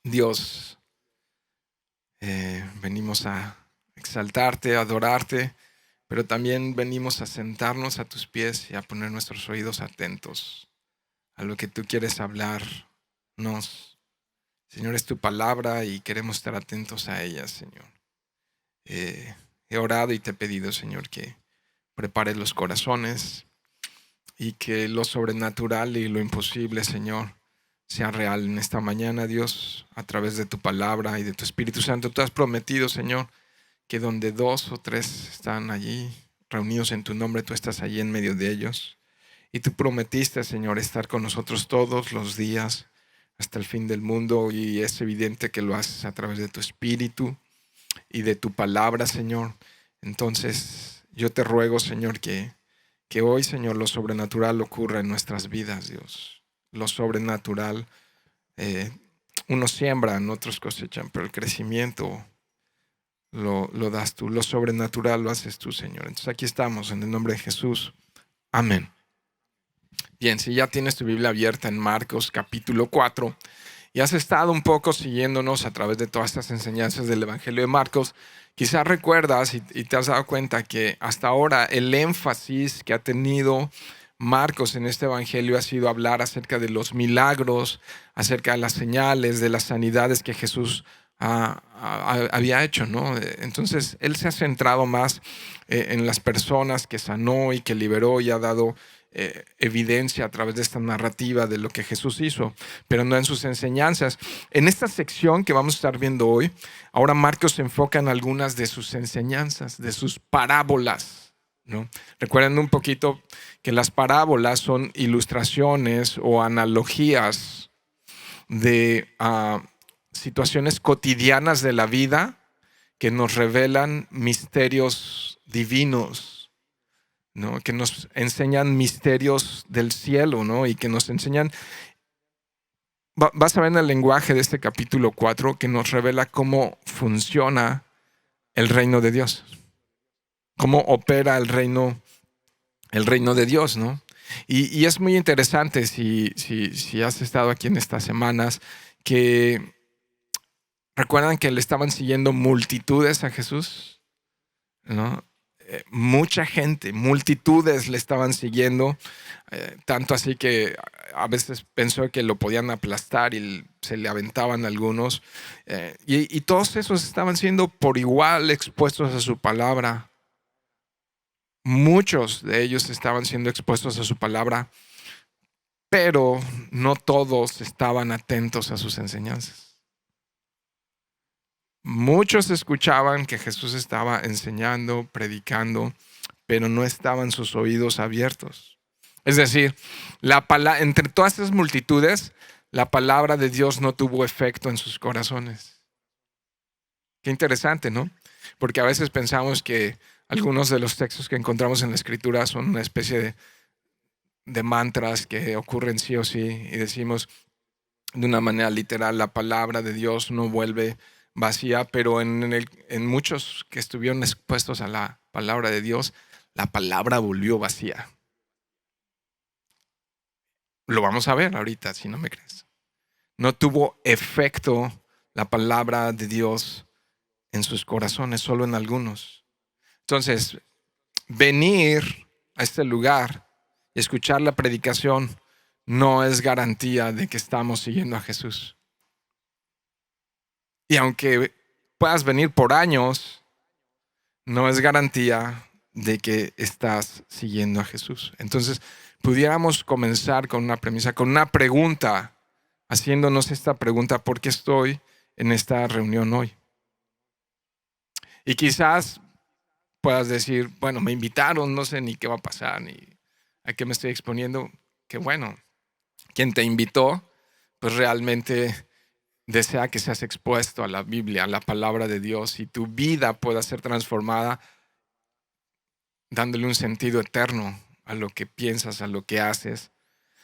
Dios, venimos a exaltarte, a adorarte, pero también venimos a sentarnos a tus pies y a poner nuestros oídos atentos a lo que tú quieres hablarnos. Señor, es tu palabra y queremos estar atentos a ella, Señor. He orado y te he pedido, Señor, que prepares los corazones y que lo sobrenatural y lo imposible, Señor, sea real en esta mañana, Dios, a través de tu palabra y de tu Espíritu Santo. Tú has prometido, Señor, que donde 2 o 3 están allí reunidos en tu nombre, tú estás allí en medio de ellos. Y tú prometiste, Señor, estar con nosotros todos los días hasta el fin del mundo, y es evidente que lo haces a través de tu Espíritu y de tu palabra, Señor. Entonces, yo te ruego, Señor, que hoy, Señor, lo sobrenatural ocurra en nuestras vidas, Dios. Lo sobrenatural, unos siembran, otros cosechan, pero el crecimiento lo das tú. Lo sobrenatural lo haces tú, Señor. Entonces aquí estamos, en el nombre de Jesús. Amén. Bien, si ya tienes tu Biblia abierta en Marcos capítulo 4 y has estado un poco siguiéndonos a través de todas estas enseñanzas del Evangelio de Marcos, quizás recuerdas y te has dado cuenta que hasta ahora el énfasis que ha tenido Marcos en este Evangelio ha sido hablar acerca de los milagros, acerca de las señales, de las sanidades que Jesús había hecho, ¿no? Entonces, él se ha centrado más en las personas que sanó y que liberó y ha dado evidencia a través de esta narrativa de lo que Jesús hizo, pero no en sus enseñanzas. En esta sección que vamos a estar viendo hoy, ahora Marcos se enfoca en algunas de sus enseñanzas, de sus parábolas, ¿no? Recuerden un poquito que las parábolas son ilustraciones o analogías de situaciones cotidianas de la vida que nos revelan misterios divinos, ¿no? Que nos enseñan misterios del cielo, ¿no? Y que nos enseñan, vas a ver en el lenguaje de este capítulo 4 que nos revela cómo funciona el reino de Dios, cómo opera el reino de Dios, ¿no? Y es muy interesante si has estado aquí en estas semanas, que recuerdan que le estaban siguiendo multitudes a Jesús, ¿no? Mucha gente, multitudes le estaban siguiendo, tanto así que a veces pensó que lo podían aplastar y se le aventaban algunos, y todos esos estaban siendo por igual expuestos a su palabra. Muchos de ellos estaban siendo expuestos a su palabra, pero no todos estaban atentos a sus enseñanzas. Muchos escuchaban que Jesús estaba enseñando, predicando, pero no estaban sus oídos abiertos. Es decir, entre todas esas multitudes, la palabra de Dios no tuvo efecto en sus corazones. Qué interesante, ¿no? Porque a veces pensamos que algunos de los textos que encontramos en la Escritura son una especie de mantras que ocurren sí o sí, y decimos de una manera literal, la palabra de Dios no vuelve vacía, pero en muchos que estuvieron expuestos a la palabra de Dios, la palabra volvió vacía. Lo vamos a ver ahorita, si no me crees. No tuvo efecto la palabra de Dios en sus corazones, solo en algunos. Entonces, venir a este lugar y escuchar la predicación no es garantía de que estamos siguiendo a Jesús. Y aunque puedas venir por años, no es garantía de que estás siguiendo a Jesús. Entonces, pudiéramos comenzar con una premisa, con una pregunta, haciéndonos esta pregunta: ¿por qué estoy en esta reunión hoy? Y quizás puedas decir, bueno, me invitaron, no sé ni qué va a pasar, ni a qué me estoy exponiendo. Que bueno, quien te invitó, pues realmente desea que seas expuesto a la Biblia, a la palabra de Dios, y tu vida pueda ser transformada, dándole un sentido eterno a lo que piensas, a lo que haces.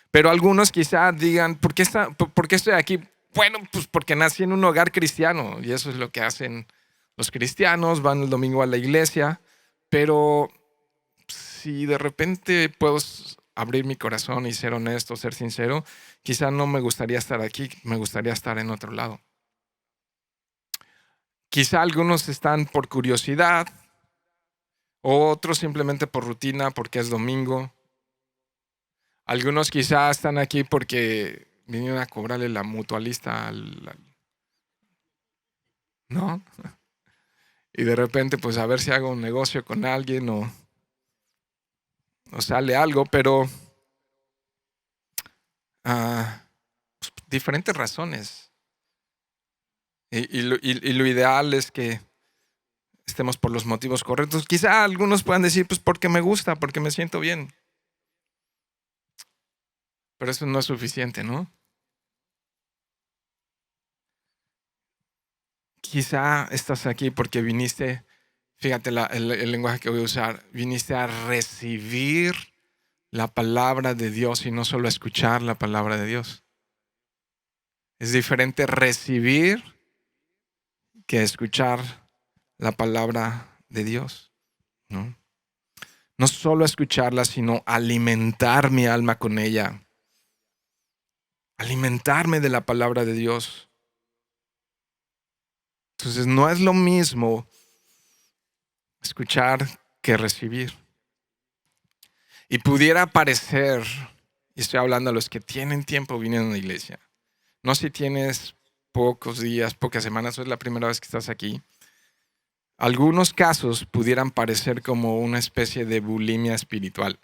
Pero algunos quizás digan, ¿por qué estoy aquí? Bueno, pues porque nací en un hogar cristiano, y eso es lo que hacen los cristianos, van el domingo a la iglesia. Pero si de repente puedo abrir mi corazón y ser honesto, ser sincero, quizás no me gustaría estar aquí, me gustaría estar en otro lado. Quizá algunos están por curiosidad, otros simplemente por rutina, porque es domingo. Algunos quizá están aquí porque vinieron a cobrarle la mutualista ¿no? Y de repente, pues a ver si hago un negocio con alguien o sale algo, pero diferentes razones. Y lo ideal es que estemos por los motivos correctos. Quizá algunos puedan decir, pues porque me gusta, porque me siento bien. Pero eso no es suficiente, ¿no? Quizá estás aquí porque viniste, fíjate el lenguaje que voy a usar, viniste a recibir la palabra de Dios y no solo a escuchar la palabra de Dios. Es diferente recibir que escuchar la palabra de Dios, ¿no? No solo escucharla, sino alimentar mi alma con ella. Alimentarme de la palabra de Dios. Entonces no es lo mismo escuchar que recibir. Y pudiera parecer, y estoy hablando a los que tienen tiempo viniendo a la iglesia, no si tienes pocos días, pocas semanas, o es la primera vez que estás aquí, algunos casos pudieran parecer como una especie de bulimia espiritual,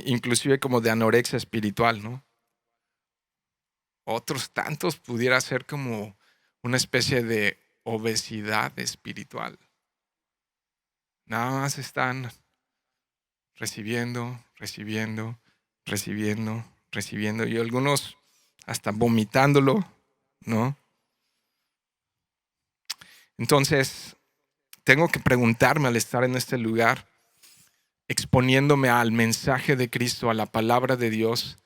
inclusive como de anorexia espiritual, ¿no? Otros tantos pudiera ser como una especie de obesidad espiritual. Nada más están recibiendo, recibiendo, recibiendo, recibiendo, y algunos hasta vomitándolo, ¿no? Entonces, tengo que preguntarme al estar en este lugar, exponiéndome al mensaje de Cristo, a la palabra de Dios.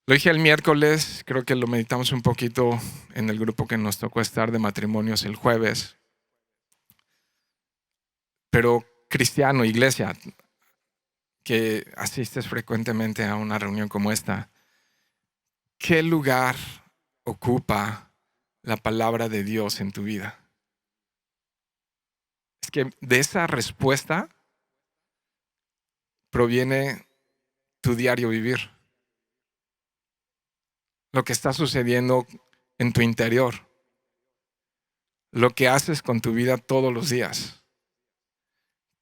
Lo dije el miércoles, creo que lo meditamos un poquito en el grupo que nos tocó estar de matrimonios el jueves. Pero cristiano, iglesia, que asistes frecuentemente a una reunión como esta, ¿qué lugar ocupa la palabra de Dios en tu vida? Es que de esa respuesta proviene tu diario vivir, lo que está sucediendo en tu interior, lo que haces con tu vida todos los días.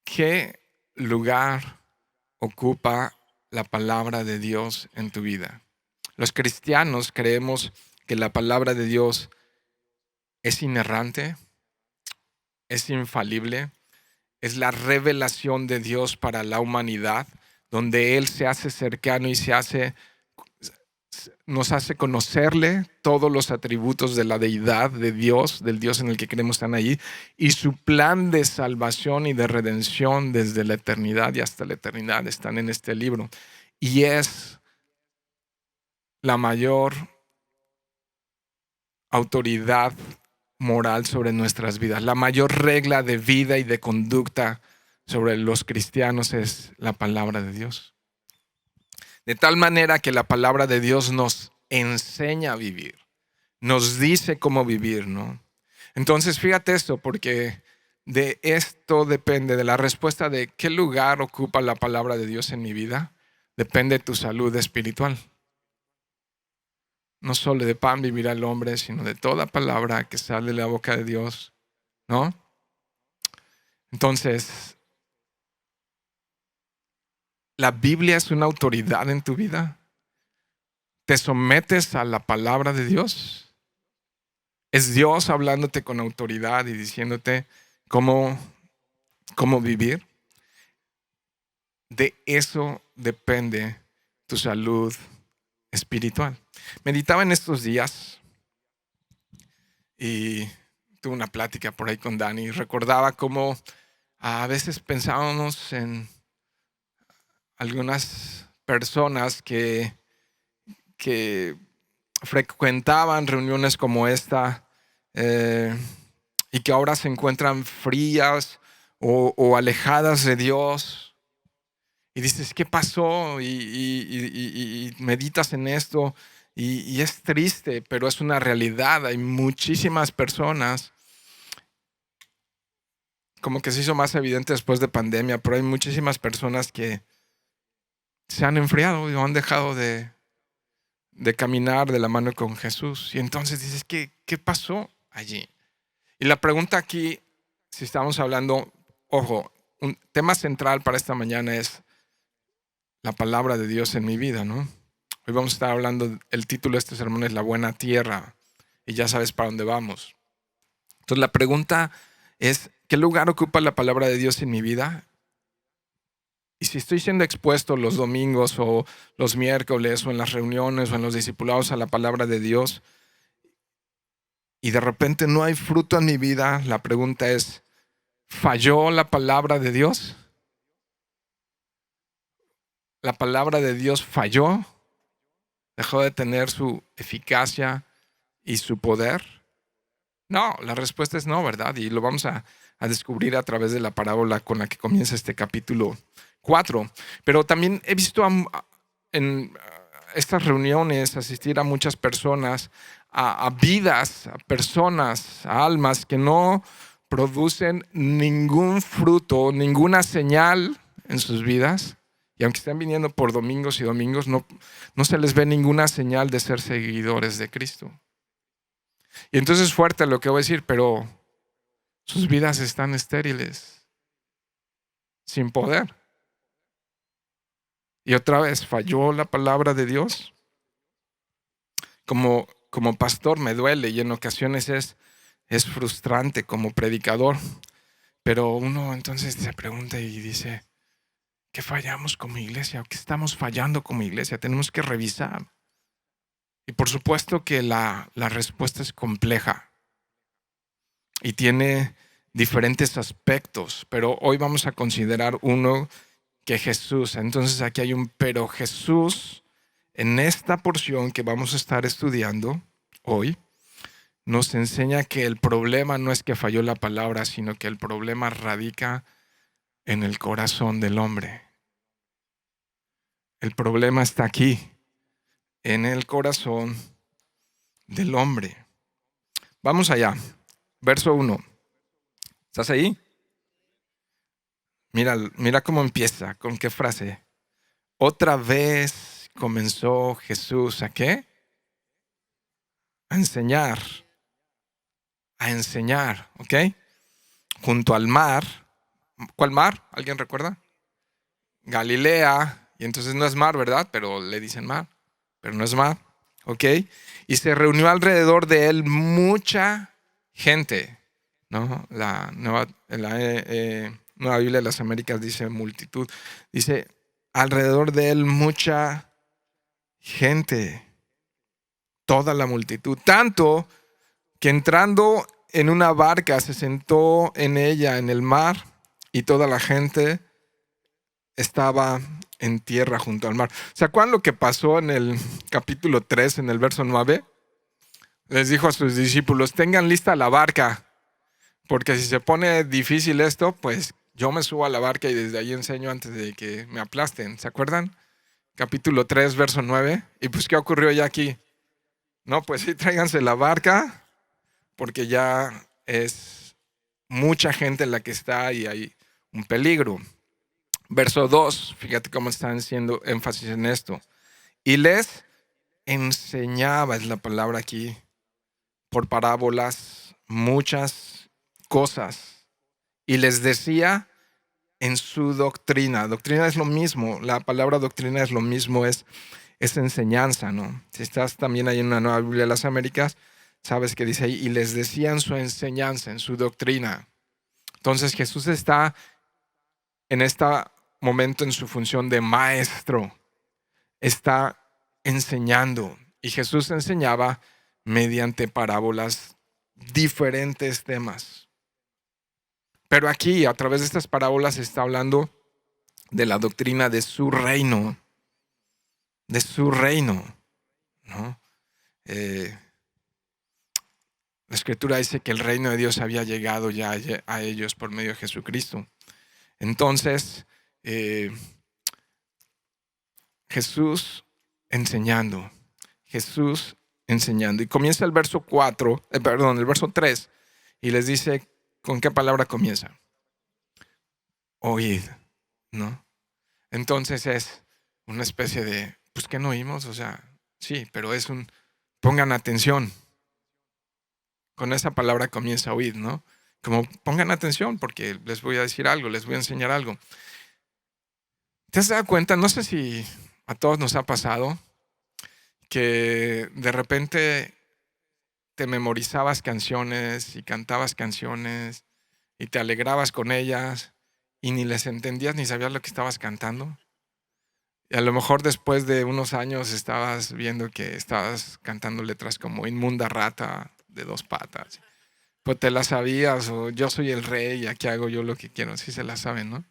¿Qué lugar ocupa la palabra de Dios en tu vida? Los cristianos creemos que la palabra de Dios es inerrante, es infalible, es la revelación de Dios para la humanidad, donde Él se hace cercano y nos hace conocerle todos los atributos de la deidad de Dios, del Dios en el que creemos están allí, y su plan de salvación y de redención desde la eternidad y hasta la eternidad están en este libro. Y es la mayor autoridad moral sobre nuestras vidas. La mayor regla de vida y de conducta sobre los cristianos es la palabra de Dios. De tal manera que la palabra de Dios nos enseña a vivir, nos dice cómo vivir, ¿no? Entonces, fíjate esto, porque de esto depende, de la respuesta de qué lugar ocupa la palabra de Dios en mi vida, depende tu salud espiritual. No solo de pan vivirá el hombre, sino de toda palabra que sale de la boca de Dios, ¿no? Entonces, ¿la Biblia es una autoridad en tu vida? ¿Te sometes a la palabra de Dios? ¿Es Dios hablándote con autoridad y diciéndote cómo vivir? De eso depende tu salud espiritual. Meditaba en estos días y tuve una plática por ahí con Dani y recordaba cómo a veces pensábamos en algunas personas que frecuentaban reuniones como esta y que ahora se encuentran frías o alejadas de Dios. Y dices, ¿qué pasó? Y meditas en esto Y es triste, pero es una realidad. Hay muchísimas personas, como que se hizo más evidente después de pandemia, pero hay muchísimas personas que se han enfriado y han dejado de caminar de la mano con Jesús. Y entonces dices, ¿qué pasó allí? Y la pregunta aquí, si estamos hablando, ojo, un tema central para esta mañana es la palabra de Dios en mi vida, ¿no? Hoy vamos a estar hablando, el título de este sermón es La Buena Tierra, y ya sabes para dónde vamos. Entonces la pregunta es, ¿qué lugar ocupa la palabra de Dios en mi vida? Y si estoy siendo expuesto los domingos o los miércoles o en las reuniones o en los discipulados a la palabra de Dios y de repente no hay fruto en mi vida, la pregunta es, ¿falló la palabra de Dios? ¿La palabra de Dios falló? ¿Dejó de tener su eficacia y su poder? No, la respuesta es no, ¿verdad? Y lo vamos a descubrir a través de la parábola con la que comienza este capítulo 4. Pero también he visto en estas reuniones asistir a muchas personas, a vidas, a personas, a almas que no producen ningún fruto, ninguna señal en sus vidas. Y aunque estén viniendo por domingos y domingos, no se les ve ninguna señal de ser seguidores de Cristo. Y entonces es fuerte lo que voy a decir, pero sus vidas están estériles, sin poder. Y otra vez, falló la palabra de Dios. Como pastor me duele y en ocasiones es frustrante como predicador. Pero uno entonces se pregunta y dice, ¿qué fallamos como iglesia? ¿Qué estamos fallando como iglesia? Tenemos que revisar. Y por supuesto que la respuesta es compleja y tiene diferentes aspectos, pero hoy vamos a considerar uno que Jesús. Entonces aquí hay un pero Jesús en esta porción que vamos a estar estudiando hoy nos enseña que el problema no es que falló la palabra, sino que el problema radica en el corazón del hombre. El problema está aquí, en el corazón del hombre. Vamos allá. Verso 1. ¿Estás ahí? Mira cómo empieza, con qué frase. Otra vez comenzó Jesús, ¿a qué? A enseñar. A enseñar, ¿ok? Junto al mar. ¿Cuál mar? ¿Alguien recuerda? Galilea. Y entonces no es mar, ¿verdad? Pero le dicen mar. Pero no es mar, ¿ok? Y se reunió alrededor de él mucha gente, ¿no? La Nueva Biblia de las Américas dice multitud. Dice alrededor de él mucha gente. Toda la multitud. Tanto que entrando en una barca se sentó en ella en el mar y toda la gente estaba en tierra junto al mar. ¿Se acuerdan lo que pasó en el capítulo 3, en el verso 9? Les dijo a sus discípulos, tengan lista la barca, porque si se pone difícil esto, pues yo me subo a la barca y desde ahí enseño antes de que me aplasten. ¿Se acuerdan? Capítulo 3, verso 9. ¿Y pues qué ocurrió ya aquí? No, pues sí, tráiganse la barca, porque ya es mucha gente la que está y hay un peligro. Verso 2, fíjate cómo están haciendo énfasis en esto. Y les enseñaba, es la palabra aquí, por parábolas, muchas cosas. Y les decía en su doctrina. Doctrina es lo mismo, la palabra doctrina es lo mismo, es enseñanza, ¿no? Si estás también ahí en una Nueva Biblia de las Américas, sabes que dice ahí, y les decía en su enseñanza, en su doctrina. Entonces Jesús está en este momento en su función de maestro, está enseñando. Y Jesús enseñaba mediante parábolas diferentes temas. Pero aquí, a través de estas parábolas, está hablando de la doctrina de su reino. De su reino, ¿no? La Escritura dice que el reino de Dios había llegado ya a ellos por medio de Jesucristo. Entonces, Jesús enseñando, Jesús enseñando. Y comienza el verso 4, el verso 3, y les dice, ¿con qué palabra comienza? Oíd, ¿no? Entonces es una especie de, pues, ¿qué no oímos? O sea, sí, pero es pongan atención. Con esa palabra comienza a oír, ¿no? Como pongan atención porque les voy a decir algo, les voy a enseñar algo. ¿Te has dado cuenta? No sé si a todos nos ha pasado que de repente te memorizabas canciones y cantabas canciones y te alegrabas con ellas y ni les entendías ni sabías lo que estabas cantando. Y a lo mejor después de unos años estabas viendo que estabas cantando letras como Inmunda rata de dos patas. Pues te las sabías, o yo soy el rey y aquí hago yo lo que quiero. Sí se la saben, ¿no?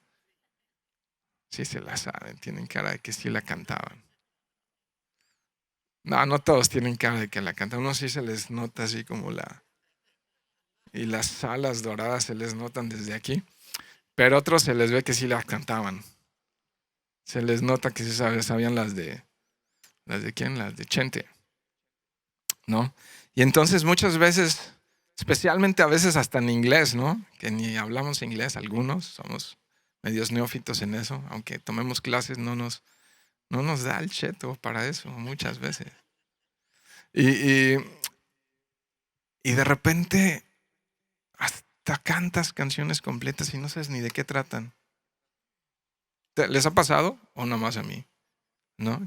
Sí se la saben, tienen cara de que sí la cantaban. No, no todos tienen cara de que la cantan. Unos sí se les nota así como y las alas doradas se les notan desde aquí. Pero otros se les ve que sí la cantaban. Se les nota que sí sabían ¿las de quién? Las de Chente, ¿no? Y entonces muchas veces, especialmente a veces hasta en inglés, ¿no? Que ni hablamos inglés algunos, somos medios neófitos en eso, aunque tomemos clases no nos da el cheto para eso muchas veces. Y, y, y de repente hasta cantas canciones completas y no sabes ni de qué tratan. ¿Les ha pasado o nada más a mí? ¿No?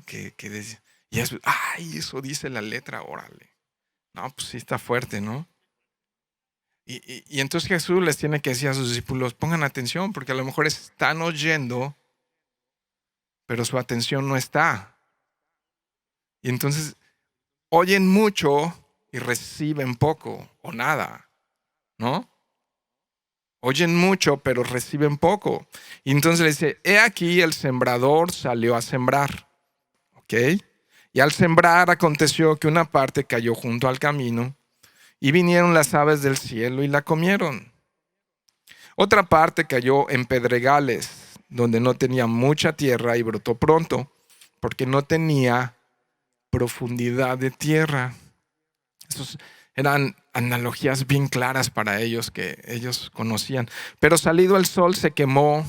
Y es, ay, eso dice la letra, órale. No, pues sí está fuerte, ¿no? Y entonces Jesús les tiene que decir a sus discípulos, pongan atención, porque a lo mejor están oyendo, pero su atención no está. Y entonces oyen mucho y reciben poco o nada, ¿no? Oyen mucho, pero reciben poco. Y entonces le dice, he aquí el sembrador salió a sembrar, ¿ok? Y al sembrar aconteció que una parte cayó junto al camino y vinieron las aves del cielo y la comieron. Otra parte cayó en pedregales, donde no tenía mucha tierra y brotó pronto, porque no tenía profundidad de tierra. Esas eran analogías bien claras para ellos que ellos conocían. Pero salido el sol se quemó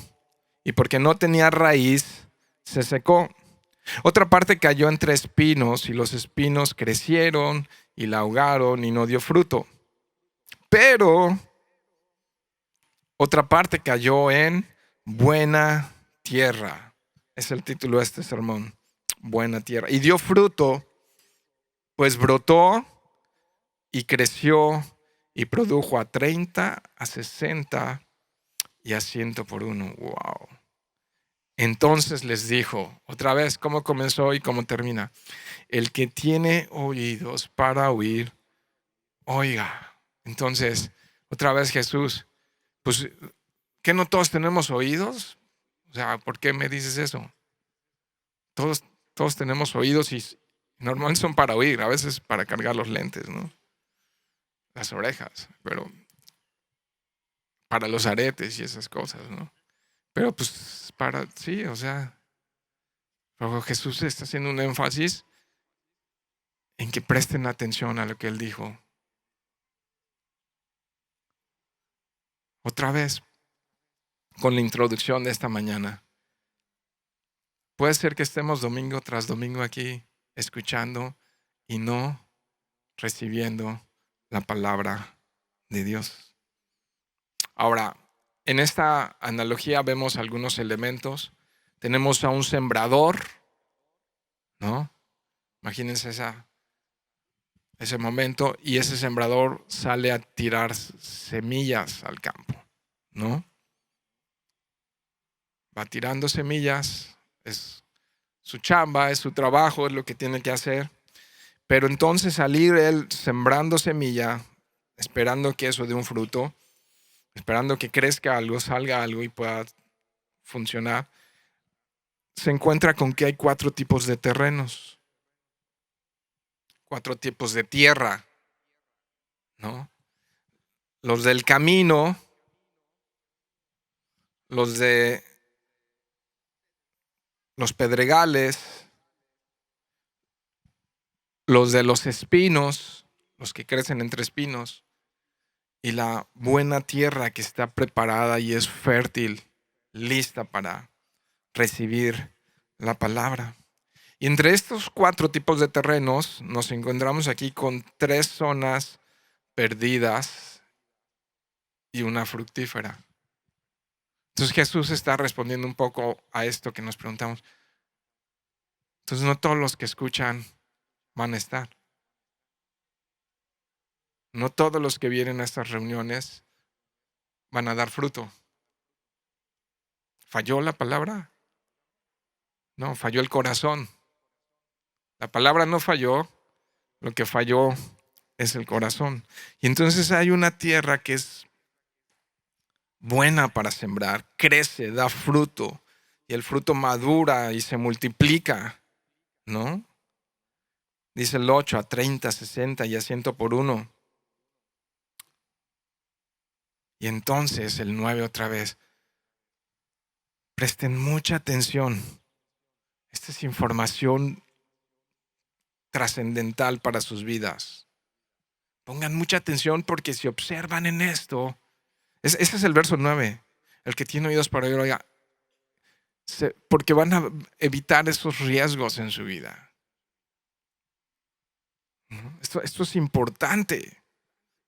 y porque no tenía raíz, se secó. Otra parte cayó entre espinos y los espinos crecieron y la ahogaron y no dio fruto. Pero otra parte cayó en buena tierra. Es el título de este sermón. Buena tierra. Y dio fruto, pues brotó y creció y produjo a 30, a 60 y a 100 por uno. Wow. Entonces les dijo, otra vez, ¿cómo comenzó y cómo termina? El que tiene oídos para oír, oiga. Entonces, otra vez Jesús, pues, ¿qué no todos tenemos oídos? O sea, ¿por qué me dices eso? Todos, todos tenemos oídos y normalmente son para oír, a veces para cargar los lentes, ¿no? Las orejas, pero para los aretes y esas cosas, ¿no? Pero pues sí, o sea, pero Jesús está haciendo un énfasis en que presten atención a lo que Él dijo. Otra vez, con la introducción de esta mañana. Puede ser que estemos domingo tras domingo aquí escuchando y no recibiendo la palabra de Dios. Ahora, en esta analogía vemos algunos elementos. Tenemos a un sembrador, ¿no? Imagínense ese momento, y ese sembrador sale a tirar semillas al campo, ¿no? Va tirando semillas, es su chamba, es su trabajo, es lo que tiene que hacer. Pero entonces salir él sembrando semilla, esperando que eso dé un fruto, esperando que crezca algo, salga algo y pueda funcionar, se encuentra con que hay 4 tipos de terrenos, 4 tipos de tierra, ¿no? Los del camino, los de los pedregales, los de los espinos, los que crecen entre espinos, y la buena tierra que está preparada y es fértil, lista para recibir la palabra. Y entre estos 4 tipos de terrenos nos encontramos aquí con 3 zonas perdidas y una fructífera. Entonces Jesús está respondiendo un poco a esto que nos preguntamos. Entonces no todos los que escuchan van a estar. No todos los que vienen a estas reuniones van a dar fruto. ¿Falló la palabra? No, falló el corazón. La palabra no falló, lo que falló es el corazón. Y entonces hay una tierra que es buena para sembrar, crece, da fruto, y el fruto madura y se multiplica, ¿no? Dice el 8, a 30, 60 y a 100 por uno. Y entonces el 9 otra vez. Presten mucha atención. Esta es información trascendental para sus vidas. Pongan mucha atención porque si observan en esto, ese es el verso 9. El que tiene oídos para oír, oiga, porque van a evitar esos riesgos en su vida. Esto es importante.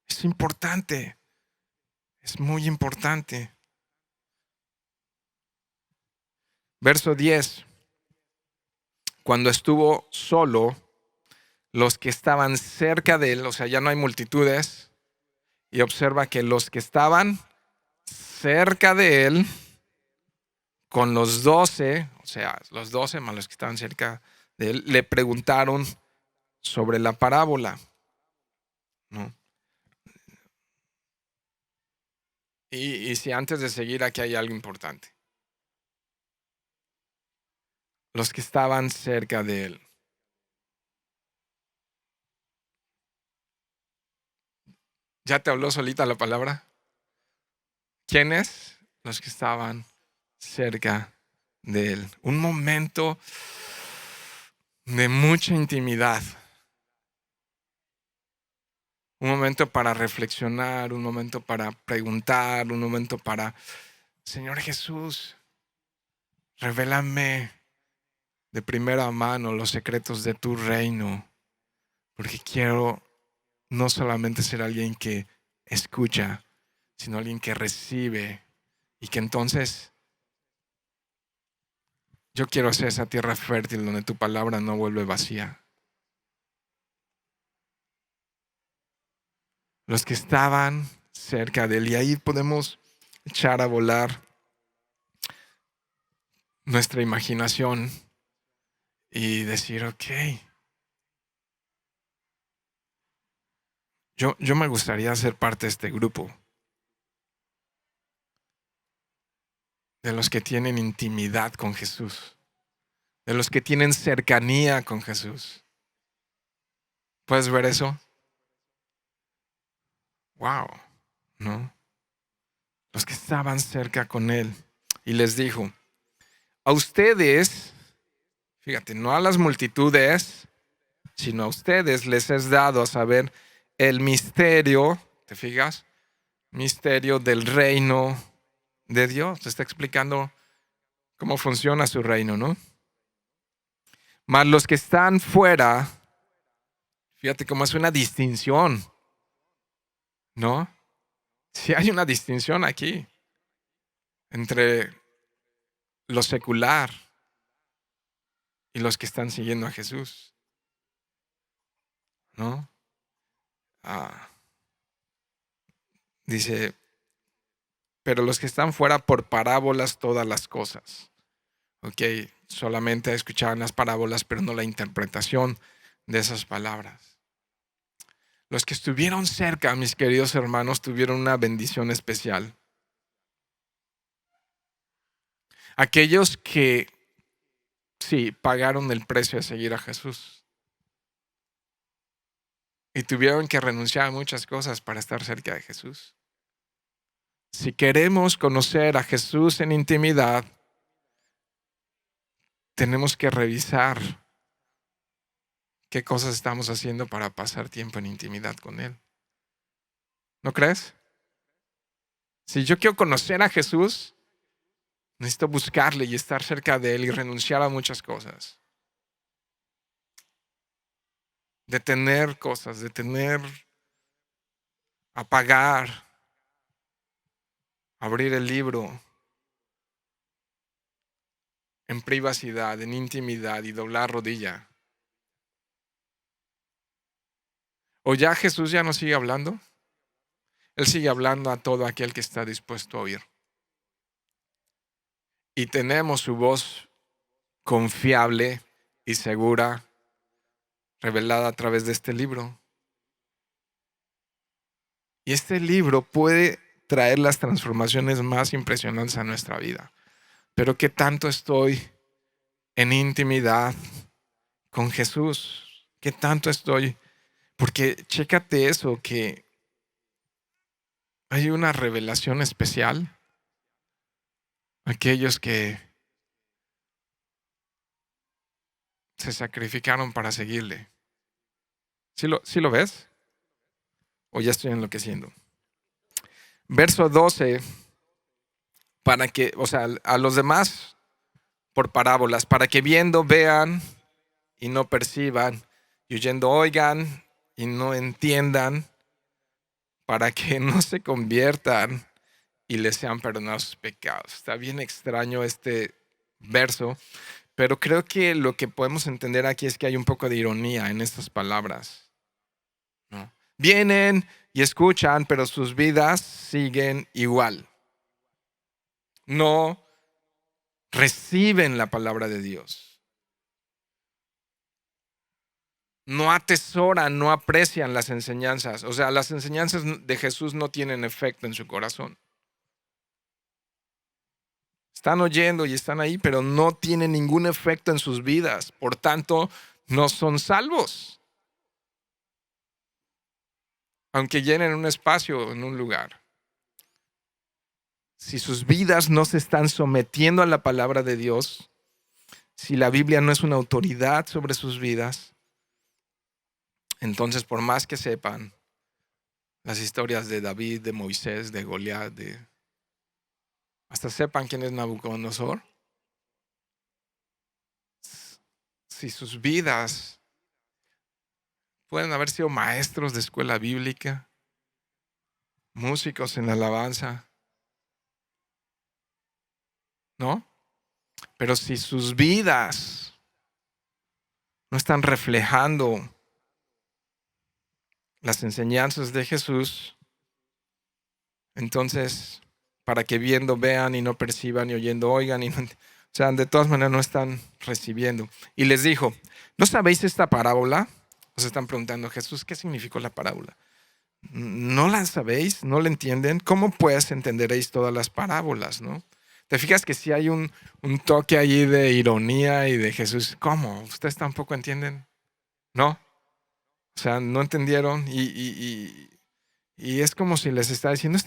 Es importante. Es muy importante. Verso 10. Cuando estuvo solo, los que estaban cerca de él, o sea, ya no hay multitudes, y observa que los que estaban cerca de él, con los 12, o sea, los 12 más los que estaban cerca de él, le preguntaron sobre la parábola, ¿no? Y si antes de seguir aquí hay algo importante. Los que estaban cerca de él. ¿Ya te habló solita la palabra? ¿Quiénes? Los que estaban cerca de él. Un momento de mucha intimidad. Un momento para reflexionar, un momento para preguntar, un momento para, Señor Jesús, revélame de primera mano los secretos de tu reino, porque quiero no solamente ser alguien que escucha, sino alguien que recibe y que entonces yo quiero ser esa tierra fértil donde tu palabra no vuelve vacía. Los que estaban cerca de él, y ahí podemos echar a volar nuestra imaginación y decir, ok, yo me gustaría ser parte de este grupo, de los que tienen intimidad con Jesús, de los que tienen cercanía con Jesús. ¿Puedes ver eso? Wow, ¿no? Los que estaban cerca con él. Y les dijo, a ustedes, fíjate, no a las multitudes, sino a ustedes les es dado a saber el misterio, ¿te fijas? Misterio del reino de Dios. Te está explicando cómo funciona su reino, ¿no? Mas los que están fuera, fíjate cómo es una distinción, ¿no? Sí hay una distinción aquí entre lo secular y los que están siguiendo a Jesús, ¿no? Dice, pero los que están fuera por parábolas todas las cosas. Ok, solamente escuchaban las parábolas, pero no la interpretación de esas palabras. Los que estuvieron cerca, mis queridos hermanos, tuvieron una bendición especial. Aquellos que sí pagaron el precio de seguir a Jesús y tuvieron que renunciar a muchas cosas para estar cerca de Jesús. Si queremos conocer a Jesús en intimidad, tenemos que revisar qué cosas estamos haciendo para pasar tiempo en intimidad con Él. ¿No crees? Si yo quiero conocer a Jesús, necesito buscarle y estar cerca de Él y renunciar a muchas cosas. Detener cosas, apagar, abrir el libro en privacidad, en intimidad y doblar rodilla. ¿O ya Jesús ya no sigue hablando? Él sigue hablando a todo aquel que está dispuesto a oír. Y tenemos su voz confiable y segura, revelada a través de este libro. Y este libro puede traer las transformaciones más impresionantes a nuestra vida. Pero ¿qué tanto estoy en intimidad con Jesús? ¿Qué tanto estoy? Porque chécate eso, que hay una revelación especial. Aquellos que se sacrificaron para seguirle. ¿Sí lo ves? ¿O ya estoy enloqueciendo? Verso 12, para que, o sea, a los demás por parábolas, para que viendo vean y no perciban, y oyendo oigan y no entiendan, para que no se conviertan y les sean perdonados sus pecados. Está bien extraño este verso, pero creo que lo que podemos entender aquí es que hay un poco de ironía en estas palabras, ¿no? Vienen y escuchan, pero sus vidas siguen igual. No reciben la palabra de Dios. No atesoran, no aprecian las enseñanzas. O sea, las enseñanzas de Jesús no tienen efecto en su corazón. Están oyendo y están ahí, pero no tienen ningún efecto en sus vidas. Por tanto, no son salvos. Aunque llenen un espacio en un lugar. Si sus vidas no se están sometiendo a la palabra de Dios, si la Biblia no es una autoridad sobre sus vidas, entonces por más que sepan las historias de David, de Moisés, de Goliat, hasta sepan quién es Nabucodonosor, si sus vidas pueden haber sido maestros de escuela bíblica, músicos en la alabanza, ¿no? Pero si sus vidas no están reflejando las enseñanzas de Jesús, entonces, para que viendo vean y no perciban y oyendo oigan, o sea, de todas maneras no están recibiendo. Y les dijo, ¿no sabéis esta parábola? Nos están preguntando, Jesús, ¿qué significó la parábola? ¿No la sabéis? ¿No la entienden? ¿Cómo pues entenderéis todas las parábolas, no? ¿Te fijas que sí hay un toque allí de ironía y de Jesús? ¿Cómo? ¿Ustedes tampoco entienden? ¿No? O sea, no entendieron y es como si les está diciendo,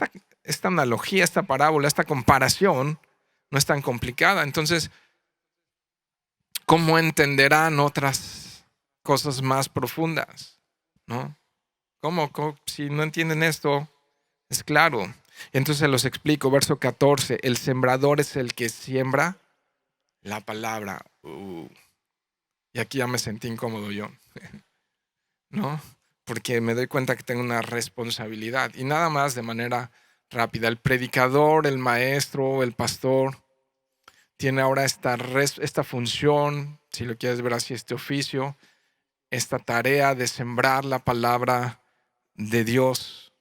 esta analogía, esta parábola, esta comparación no es tan complicada. Entonces, ¿cómo entenderán otras cosas más profundas? ¿No? ¿Cómo? Si no entienden esto, es claro. Entonces los explico, verso 14, el sembrador es el que siembra la palabra. Y aquí ya me sentí incómodo yo, ¿no? Porque me doy cuenta que tengo una responsabilidad. Y nada más de manera rápida, el predicador, el maestro, el pastor, tiene ahora esta función, si lo quieres ver así, este oficio, esta tarea de sembrar la palabra de Dios.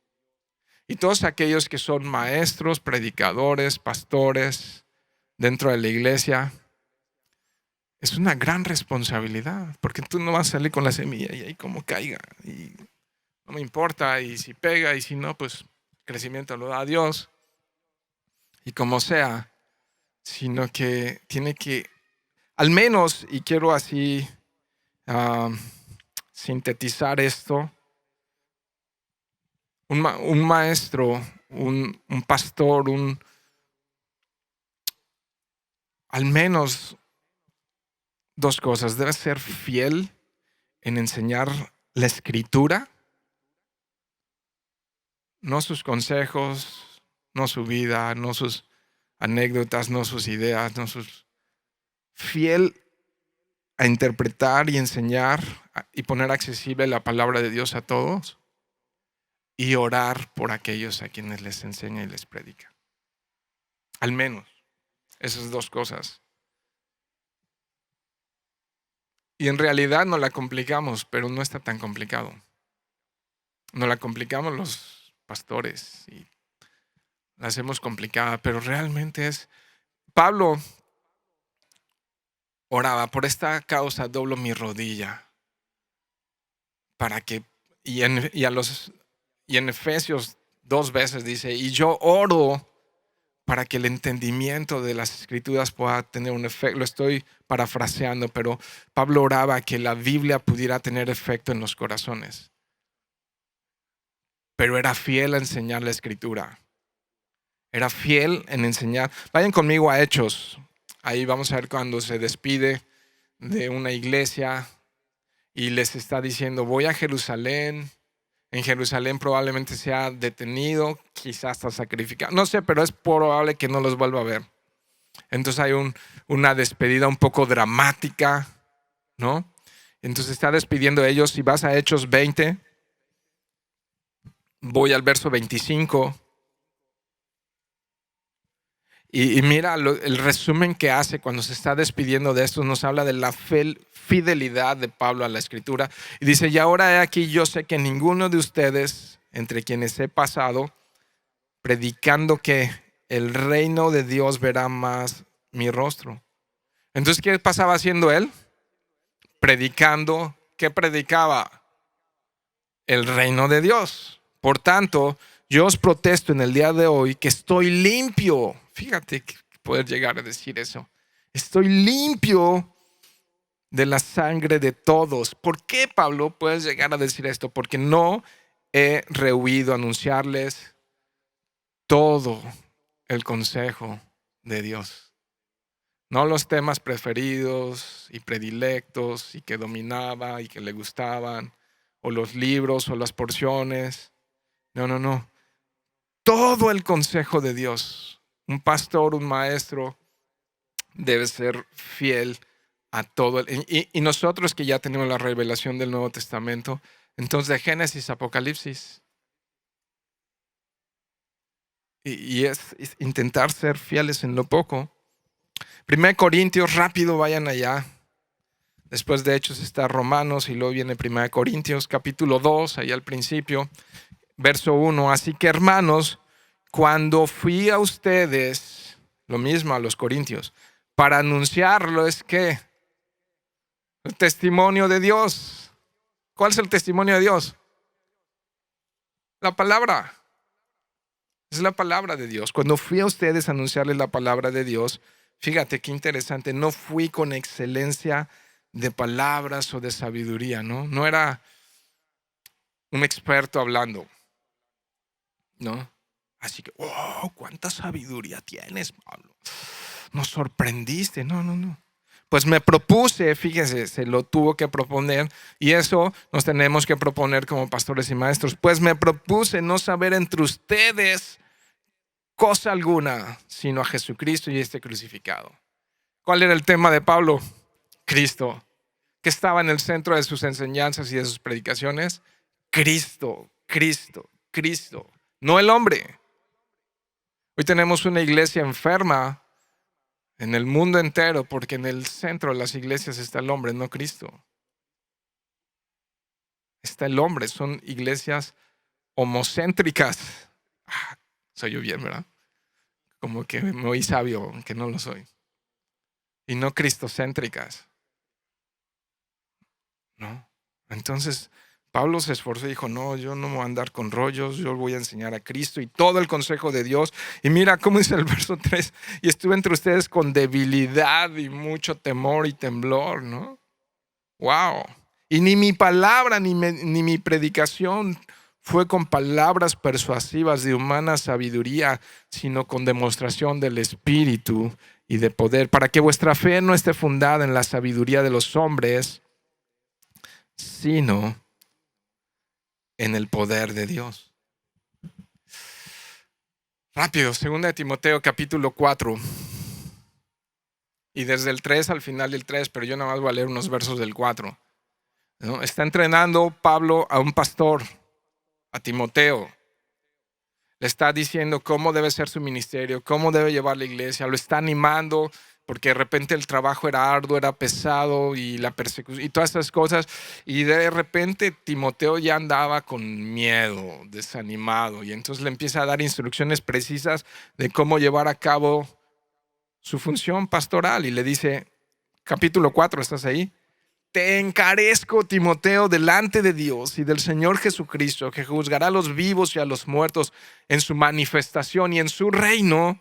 Y todos aquellos que son maestros, predicadores, pastores dentro de la iglesia, es una gran responsabilidad, porque tú no vas a salir con la semilla y ahí como caiga, y no me importa, y si pega, y si no, pues crecimiento lo da Dios, y como sea, sino que tiene que, al menos, y quiero así sintetizar esto, un maestro, un pastor, al menos dos cosas: debe ser fiel en enseñar la Escritura, no sus consejos, no su vida, no sus anécdotas, no sus ideas, no sus... Fiel a interpretar y enseñar y poner accesible la palabra de Dios a todos y orar por aquellos a quienes les enseña y les predica. Al menos esas dos cosas. Y en realidad no la complicamos, pero no está tan complicado. No la complicamos los pastores y la hacemos complicada, pero realmente es... Pablo oraba: por esta causa doblo mi rodilla para que... Y en Efesios 2 veces dice: y yo oro para que el entendimiento de las Escrituras pueda tener un efecto. Lo estoy parafraseando, pero Pablo oraba que la Biblia pudiera tener efecto en los corazones. Pero era fiel a enseñar la Escritura. Era fiel en enseñar. Vayan conmigo a Hechos. Ahí vamos a ver cuando se despide de una iglesia y les está diciendo: voy a Jerusalén. En Jerusalén probablemente sea detenido, quizás hasta sacrificado. No sé, pero es probable que no los vuelva a ver. Entonces hay una despedida un poco dramática, ¿no? Entonces está despidiendo a ellos. Si vas a Hechos 20, voy al verso 25. Y mira el resumen que hace cuando se está despidiendo de esto. Nos habla de la fidelidad de Pablo a la Escritura. Y dice: y ahora he aquí, yo sé que ninguno de ustedes, entre quienes he pasado, predicando que el reino de Dios verá más mi rostro. Entonces, ¿qué pasaba haciendo él? Predicando. ¿Qué predicaba? El reino de Dios. Por tanto, yo os protesto en el día de hoy que estoy limpio. Fíjate que poder llegar a decir eso. Estoy limpio de la sangre de todos. ¿Por qué, Pablo, puedes llegar a decir esto? Porque no he rehuido anunciarles todo el consejo de Dios. No los temas preferidos y predilectos y que dominaba y que le gustaban, o los libros o las porciones. No. Todo el consejo de Dios. Un pastor, un maestro debe ser fiel a todo. Y nosotros que ya tenemos la revelación del Nuevo Testamento, entonces de Génesis a Apocalipsis. Y es intentar ser fieles en lo poco. 1 Corintios, rápido, vayan allá. Después de Hechos está Romanos y luego viene 1 Corintios, capítulo 2, ahí al principio, verso 1. Así que, hermanos, cuando fui a ustedes, lo mismo a los corintios, para anunciarlo es que el testimonio de Dios. ¿Cuál es el testimonio de Dios? La palabra. Es la palabra de Dios. Cuando fui a ustedes a anunciarles la palabra de Dios, fíjate qué interesante, no fui con excelencia de palabras o de sabiduría, ¿no? No era un experto hablando, ¿no? Así que, oh, cuánta sabiduría tienes, Pablo. Nos sorprendiste. No. Pues me propuse, fíjese, se lo tuvo que proponer, y eso nos tenemos que proponer como pastores y maestros. Pues me propuse no saber entre ustedes cosa alguna, sino a Jesucristo y este crucificado. ¿Cuál era el tema de Pablo? Cristo. ¿Qué estaba en el centro de sus enseñanzas y de sus predicaciones? Cristo. No el hombre. Hoy tenemos una iglesia enferma en el mundo entero porque en el centro de las iglesias está el hombre, no Cristo. Está el hombre. Son iglesias homocéntricas. Soy yo bien, ¿verdad? Como que me oí sabio, aunque no lo soy. Y no cristocéntricas. ¿No? Entonces Pablo se esforzó y dijo: no, yo no voy a andar con rollos, yo voy a enseñar a Cristo y todo el consejo de Dios. Y mira cómo dice el verso 3: y estuve entre ustedes con debilidad y mucho temor y temblor, ¿no? Wow. Y ni mi palabra ni mi predicación fue con palabras persuasivas de humana sabiduría, sino con demostración del Espíritu y de poder, para que vuestra fe no esté fundada en la sabiduría de los hombres, sino en el poder de Dios. Rápido, 2 Timoteo capítulo 4. Y desde el 3 al final del 3, pero yo nada más voy a leer unos versos del 4. ¿No? Está entrenando Pablo a un pastor, a Timoteo. Le está diciendo cómo debe ser su ministerio, cómo debe llevar la iglesia. Lo está animando porque de repente el trabajo era arduo, era pesado y la persecución y todas esas cosas. Y de repente Timoteo ya andaba con miedo, desanimado. Y entonces le empieza a dar instrucciones precisas de cómo llevar a cabo su función pastoral. Y le dice, capítulo 4, ¿estás ahí? Te encarezco, Timoteo, delante de Dios y del Señor Jesucristo, que juzgará a los vivos y a los muertos en su manifestación y en su reino,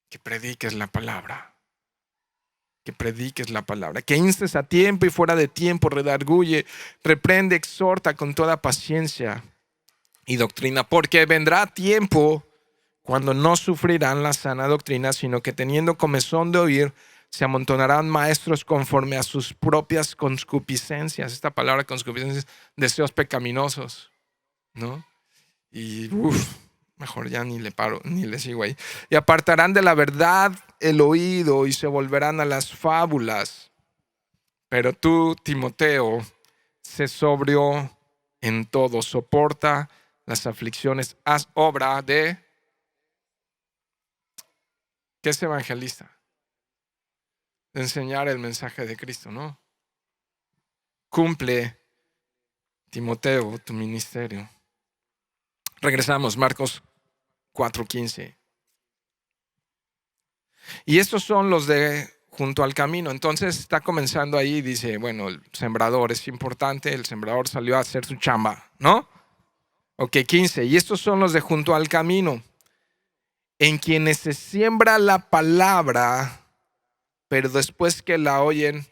que prediques la palabra. Que prediques la palabra. Que instes a tiempo y fuera de tiempo, redarguye, reprende, exhorta con toda paciencia y doctrina, porque vendrá tiempo cuando no sufrirán la sana doctrina, sino que teniendo comezón de oír, se amontonarán maestros conforme a sus propias concupiscencias. Esta palabra concupiscencias, deseos pecaminosos, ¿no? Y mejor ya ni le paro, ni le sigo ahí. Y apartarán de la verdad el oído y se volverán a las fábulas. Pero tú, Timoteo, sé sobrio en todo, soporta las aflicciones, haz obra de... ¿Qué es evangelista? De enseñar el mensaje de Cristo, ¿no? Cumple, Timoteo, tu ministerio. Regresamos, Marcos 4:15. Y estos son los de junto al camino. Entonces está comenzando ahí, dice, bueno, el sembrador es importante, el sembrador salió a hacer su chamba, ¿no? Ok, 15. Y estos son los de junto al camino, en quienes se siembra la palabra, pero después que la oyen,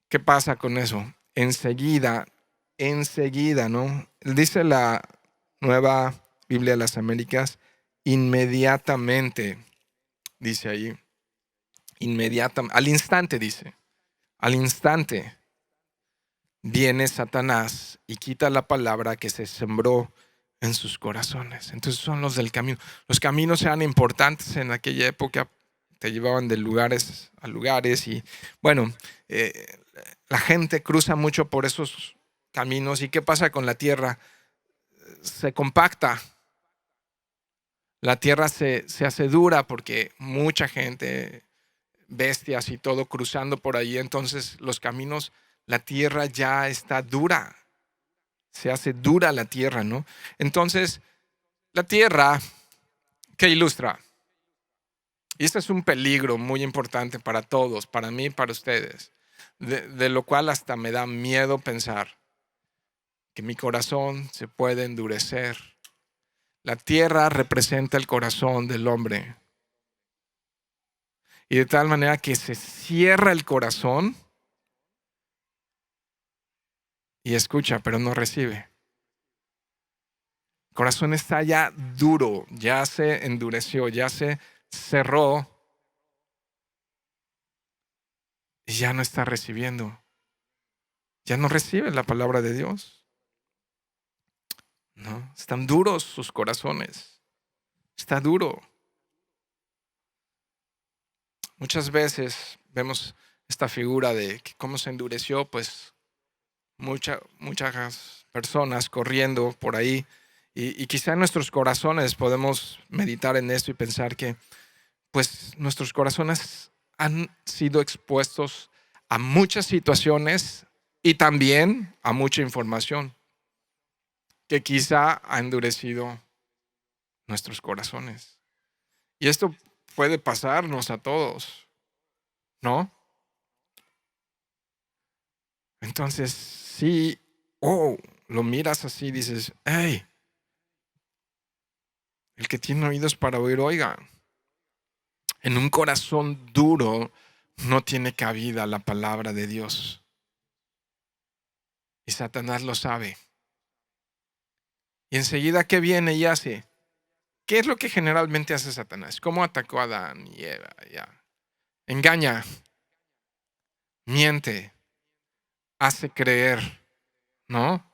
¿qué pasa con eso? Enseguida, ¿no? Dice la Nueva Biblia de las Américas, inmediatamente, dice ahí, inmediatamente, al instante dice, al instante viene Satanás y quita la palabra que se sembró en sus corazones. Entonces son los del camino. Los caminos eran importantes en aquella época, te llevaban de lugares a lugares y bueno, la gente cruza mucho por esos caminos. ¿Y qué pasa con la tierra? Se compacta. La tierra se hace dura porque mucha gente, bestias y todo cruzando por ahí. Entonces los caminos, la tierra ya está dura. Se hace dura la tierra, ¿no? Entonces, la tierra, ¿qué ilustra? Y este es un peligro muy importante para todos, para mí y para ustedes, de lo cual hasta me da miedo pensar que mi corazón se puede endurecer. La tierra representa el corazón del hombre. Y de tal manera que se cierra el corazón y escucha, pero no recibe. El corazón está ya duro, ya se endureció, ya se cerró y ya no está recibiendo. Ya no recibe la palabra de Dios. ¿No? Están duros sus corazones. Está duro. Muchas veces vemos esta figura de que cómo se endureció, pues muchas personas corriendo por ahí. Y quizá en nuestros corazones podemos meditar en esto y pensar que pues nuestros corazones han sido expuestos a muchas situaciones y también a mucha información que quizá ha endurecido nuestros corazones. Y esto puede pasarnos a todos, ¿no? Entonces, sí, lo miras así, dices, hey, el que tiene oídos para oír, oiga. En un corazón duro no tiene cabida la palabra de Dios. Y Satanás lo sabe. Y enseguida, ¿qué viene y hace? ¿Qué es lo que generalmente hace Satanás? ¿Cómo atacó a Adán y Eva? Ya. Engaña, miente, hace creer, ¿no?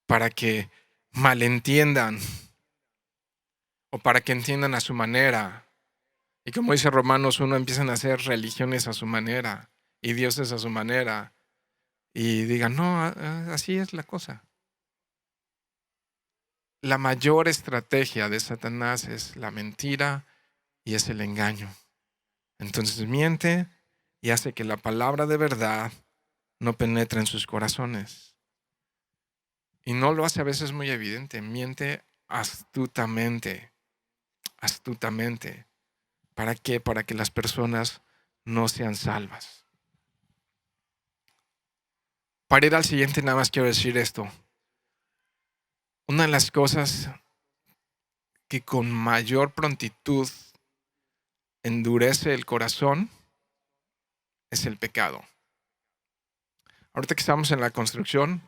Para que malentiendan o para que entiendan a su manera. Y como dice Romanos 1, empiezan a hacer religiones a su manera y dioses a su manera. Y digan, no, así es la cosa. La mayor estrategia de Satanás es la mentira y es el engaño. Entonces miente y hace que la palabra de verdad no penetre en sus corazones. Y no lo hace a veces muy evidente, miente astutamente, astutamente. ¿Para qué? Para que las personas no sean salvas. Para ir al siguiente, nada más quiero decir esto. Una de las cosas que con mayor prontitud endurece el corazón es el pecado. Ahorita que estamos en la construcción,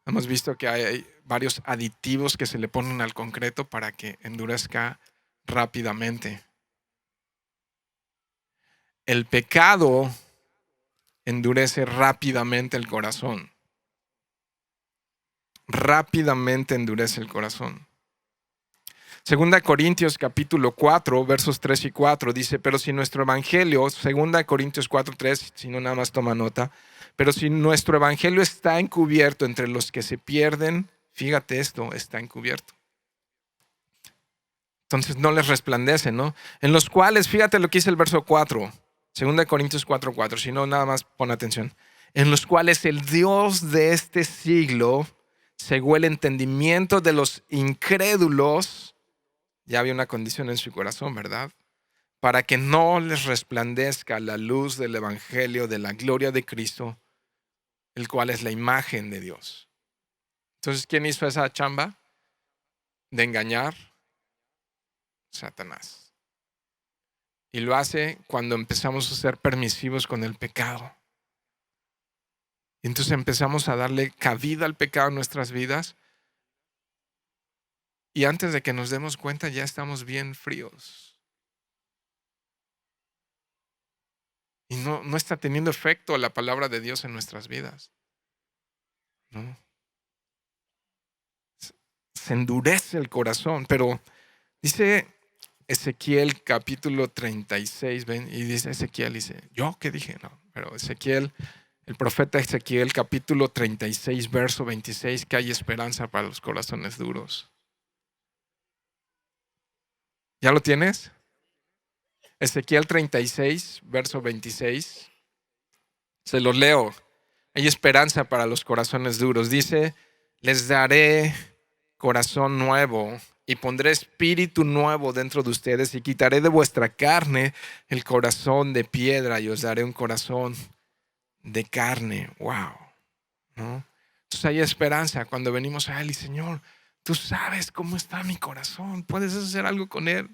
hemos visto que hay varios aditivos que se le ponen al concreto para que endurezca rápidamente. El pecado endurece rápidamente el corazón. Rápidamente endurece el corazón. Segunda Corintios capítulo 4, versos 3 y 4 dice, pero si nuestro evangelio, Segunda Corintios 4, 3, si no nada más toma nota, pero si nuestro evangelio está encubierto entre los que se pierden, fíjate esto, está encubierto. Entonces no les resplandece, ¿no? En los cuales, fíjate lo que dice el verso 4, Segunda Corintios 4, 4, si no nada más pon atención. En los cuales el Dios de este siglo cegó el entendimiento de los incrédulos. Ya había una condición en su corazón, ¿verdad? Para que no les resplandezca la luz del evangelio de la gloria de Cristo, el cual es la imagen de Dios. Entonces, ¿quién hizo esa chamba de engañar? Satanás. Y lo hace cuando empezamos a ser permisivos con el pecado. Y entonces empezamos a darle cabida al pecado en nuestras vidas. Y antes de que nos demos cuenta, ya estamos bien fríos. Y no está teniendo efecto la palabra de Dios en nuestras vidas, ¿no? Se endurece el corazón, pero dice Ezequiel capítulo 36, ven, y dice Ezequiel, dice, ¿yo qué dije? No, pero Ezequiel, el profeta Ezequiel capítulo 36, verso 26, que hay esperanza para los corazones duros. ¿Ya lo tienes? Ezequiel 36, verso 26. Se los leo. Hay esperanza para los corazones duros. Dice, les daré corazón nuevo y pondré espíritu nuevo dentro de ustedes y quitaré de vuestra carne el corazón de piedra y os daré un corazón de carne. Wow, ¿no? Entonces hay esperanza cuando venimos a Él y Señor, tú sabes cómo está mi corazón, puedes hacer algo con Él.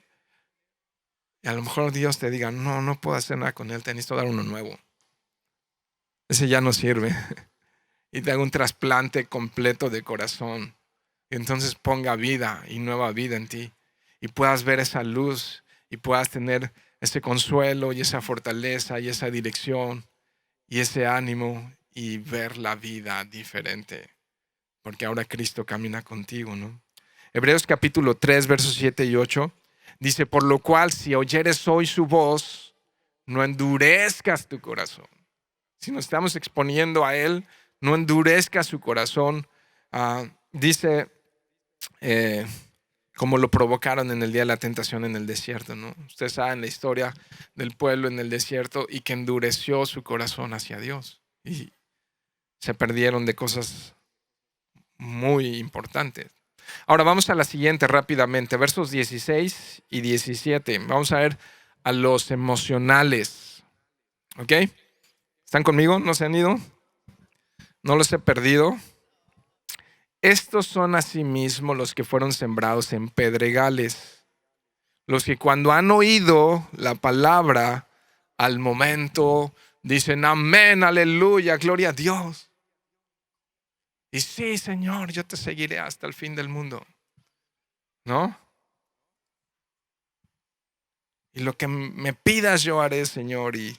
Y a lo mejor Dios te diga, no puedo hacer nada con Él, te necesito dar uno nuevo. Ese ya no sirve. Y te hago un trasplante completo de corazón. Y entonces ponga vida y nueva vida en ti. Y puedas ver esa luz y puedas tener ese consuelo y esa fortaleza y esa dirección y ese ánimo y ver la vida diferente. Porque ahora Cristo camina contigo, ¿no? Hebreos capítulo 3, versos 7 y 8 dice, por lo cual si oyeres hoy su voz, no endurezcas tu corazón. Si nos estamos exponiendo a Él, no endurezca su corazón. Dice, como lo provocaron en el día de la tentación en el desierto, ¿no? Ustedes saben la historia del pueblo en el desierto y que endureció su corazón hacia Dios. Y se perdieron de cosas muy importantes. Ahora vamos a la siguiente rápidamente, versos 16 y 17. Vamos a ver a los emocionales. ¿Ok? ¿Están conmigo? ¿No se han ido? ¿No los he perdido? Estos son asimismo los que fueron sembrados en pedregales, los que cuando han oído la palabra, al momento dicen amén, aleluya, gloria a Dios. Y sí, Señor, yo te seguiré hasta el fin del mundo. ¿No? Y lo que me pidas yo haré, Señor, y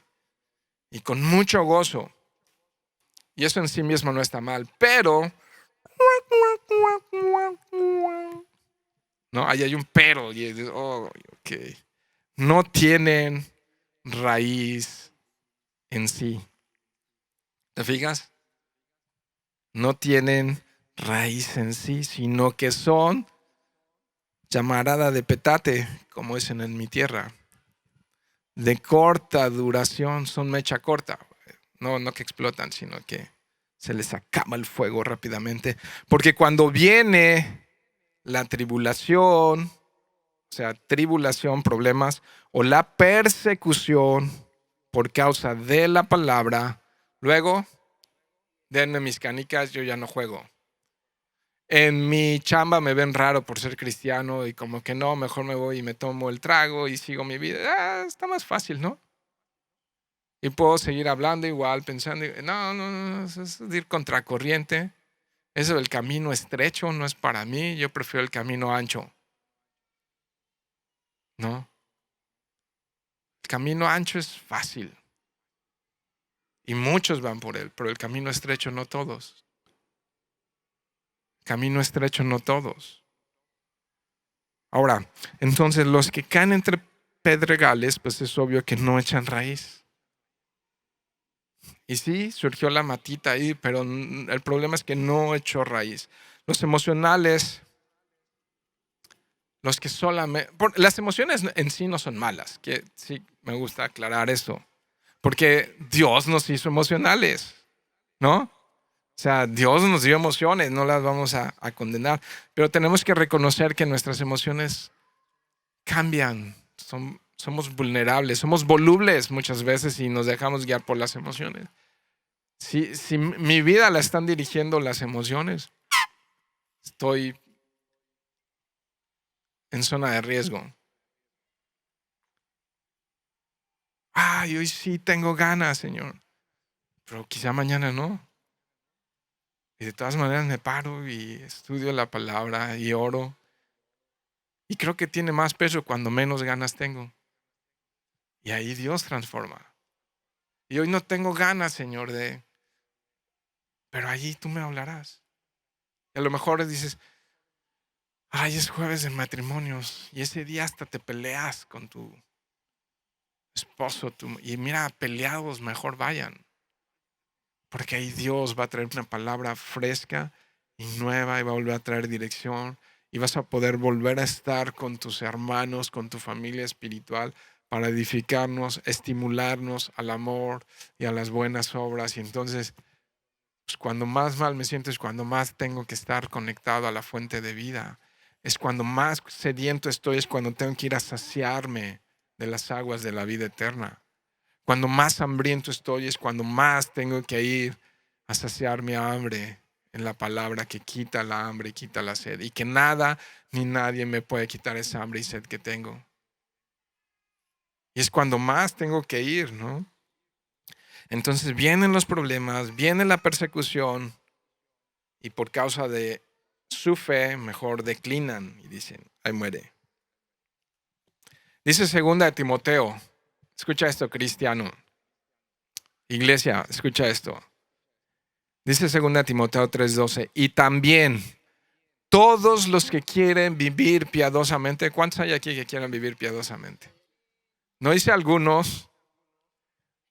con mucho gozo. Y eso en sí mismo no está mal, pero no, ahí hay un pero. Y ok. No tienen raíz en sí. ¿Te fijas? No tienen raíz en sí, sino que son llamarada de petate, como dicen en mi tierra, de corta duración, son mecha corta. No que explotan, sino que se les acaba el fuego rápidamente. Porque cuando viene la tribulación, o sea, tribulación, problemas, o la persecución por causa de la palabra, luego, denme mis canicas, yo ya no juego. En mi chamba me ven raro por ser cristiano y como que no, mejor me voy y me tomo el trago y sigo mi vida. Está más fácil, ¿no? Y puedo seguir hablando igual, pensando, no, es ir contracorriente. Eso del camino estrecho no es para mí, yo prefiero el camino ancho, ¿no? El camino ancho es fácil y muchos van por él, pero el camino estrecho no todos. Camino estrecho no todos. Ahora, entonces los que caen entre pedregales, pues es obvio que no echan raíz. Y sí, surgió la matita ahí, pero el problema es que no echó raíz. Los emocionales, los que solamente... Las emociones en sí no son malas, que sí me gusta aclarar eso, porque Dios nos hizo emocionales, ¿no? O sea, Dios nos dio emociones, no las vamos a condenar, pero tenemos que reconocer que nuestras emociones cambian, somos vulnerables, somos volubles muchas veces y nos dejamos guiar por las emociones. Si mi vida la están dirigiendo las emociones, estoy en zona de riesgo. Ay, hoy sí tengo ganas, Señor, pero quizá mañana no. Y de todas maneras me paro y estudio la palabra y oro. Y creo que tiene más peso cuando menos ganas tengo. Y ahí Dios transforma. Y hoy no tengo ganas, Señor, pero allí tú me hablarás. Y a lo mejor dices, ay, es jueves de matrimonios y ese día hasta te peleas con tu esposo. Y mira, peleados mejor vayan. Porque ahí Dios va a traer una palabra fresca y nueva y va a volver a traer dirección. Y vas a poder volver a estar con tus hermanos, con tu familia espiritual para edificarnos, estimularnos al amor y a las buenas obras. Y entonces, pues cuando más mal me siento es cuando más tengo que estar conectado a la fuente de vida. Es cuando más sediento estoy, es cuando tengo que ir a saciarme de las aguas de la vida eterna. Cuando más hambriento estoy es cuando más tengo que ir a saciar mi hambre en la palabra que quita la hambre y quita la sed. Y que nada ni nadie me puede quitar esa hambre y sed que tengo. Y es cuando más tengo que ir, ¿no? Entonces vienen los problemas, viene la persecución y por causa de su fe mejor declinan y dicen, ahí muere. Dice segunda de Timoteo, escucha esto, cristiano. Iglesia, escucha esto. Dice 2 Timoteo 3:12, y también todos los que quieren vivir piadosamente, ¿cuántos hay aquí que quieren vivir piadosamente? No dice algunos,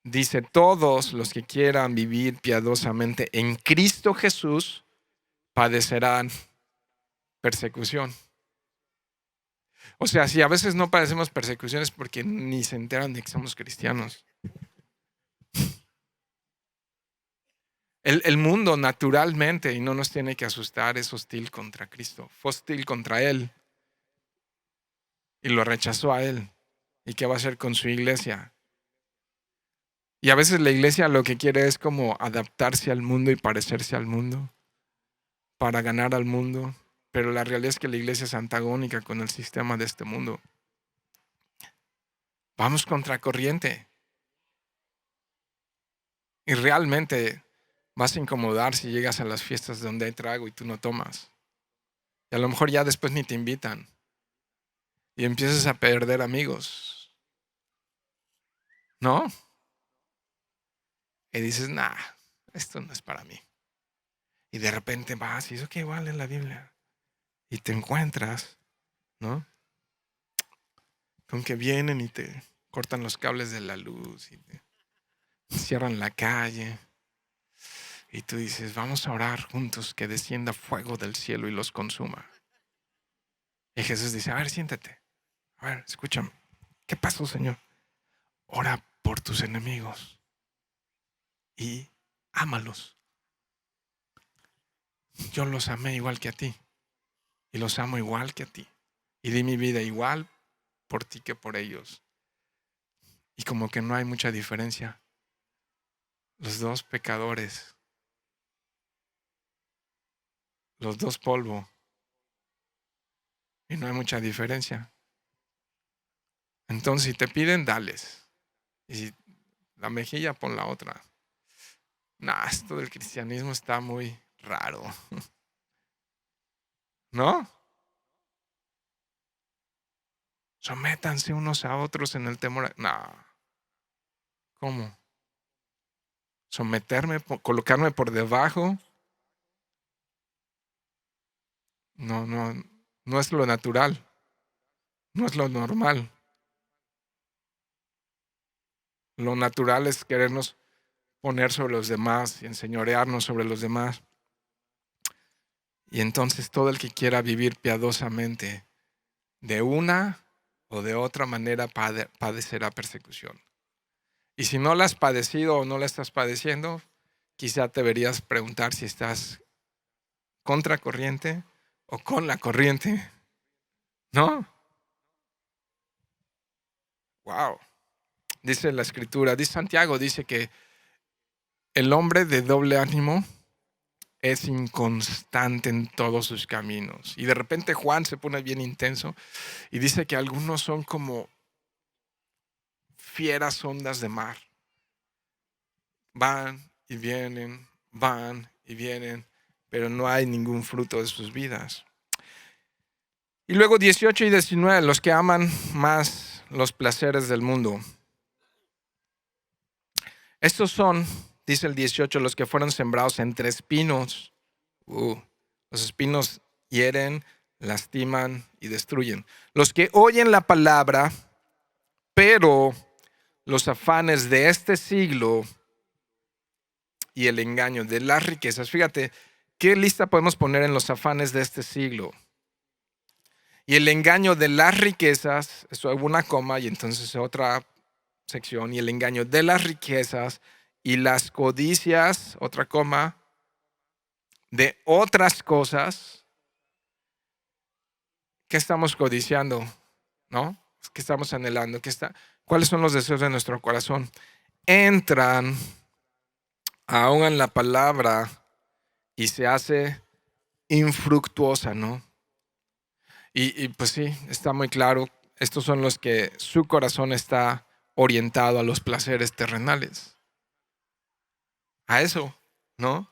dice todos los que quieran vivir piadosamente en Cristo Jesús padecerán persecución. O sea, si a veces no padecemos persecuciones porque ni se enteran de que somos cristianos. El mundo naturalmente, y no nos tiene que asustar, es hostil contra Cristo. Fue hostil contra Él y lo rechazó a Él. ¿Y qué va a hacer con su iglesia? Y a veces la iglesia lo que quiere es como adaptarse al mundo y parecerse al mundo para ganar al mundo. Pero la realidad es que la iglesia es antagónica con el sistema de este mundo. Vamos contra corriente. Y realmente vas a incomodar si llegas a las fiestas donde hay trago y tú no tomas. Y a lo mejor ya después ni te invitan. Y empiezas a perder amigos. ¿No? Y dices, nah, esto no es para mí. Y de repente vas y dices, ok, igual en la Biblia. Y te encuentras, ¿no? Con que vienen y te cortan los cables de la luz y te cierran la calle. Y tú dices, vamos a orar juntos, que descienda fuego del cielo y los consuma. Y Jesús dice, a ver, siéntate. A ver, escúchame. ¿Qué pasó, Señor? Ora por tus enemigos y ámalos. Yo los amé igual que a ti y los amo igual que a ti. Y di mi vida igual por ti que por ellos. Y como que no hay mucha diferencia. Los dos pecadores, los dos polvo. Y no hay mucha diferencia. Entonces, si te piden, dales. Y si la mejilla, pon la otra. Nah, esto del cristianismo está muy raro. ¿No? Sométanse unos a otros en el temor. No. ¿Cómo? Someterme, colocarme por debajo. No, no, no es lo natural. No es lo normal. Lo natural es querernos poner sobre los demás y enseñorearnos sobre los demás. Y entonces todo el que quiera vivir piadosamente de una o de otra manera padecerá persecución. Y si no la has padecido o no la estás padeciendo, quizá te deberías preguntar si estás contra corriente o con la corriente. ¿No? Wow. Dice la escritura, dice Santiago, dice que el hombre de doble ánimo es inconstante en todos sus caminos. Y de repente Juan se pone bien intenso y dice que algunos son como fieras ondas de mar. Van y vienen, pero no hay ningún fruto de sus vidas. Y luego 18 y 19, los que aman más los placeres del mundo. Estos son, dice el 18, los que fueron sembrados entre espinos. Los espinos hieren, lastiman y destruyen. Los que oyen la palabra, pero los afanes de este siglo y el engaño de las riquezas. Fíjate, ¿qué lista podemos poner en los afanes de este siglo? Y el engaño de las riquezas, eso hubo una coma y entonces otra sección, y el engaño de las riquezas y las codicias, otra coma, de otras cosas. ¿Qué estamos codiciando? ¿No? ¿Qué estamos anhelando? ¿Cuáles son los deseos de nuestro corazón? Entran aún en la palabra y se hace infructuosa, ¿no? Y pues sí, está muy claro. Estos son los que su corazón está orientado a los placeres terrenales. A eso, ¿no?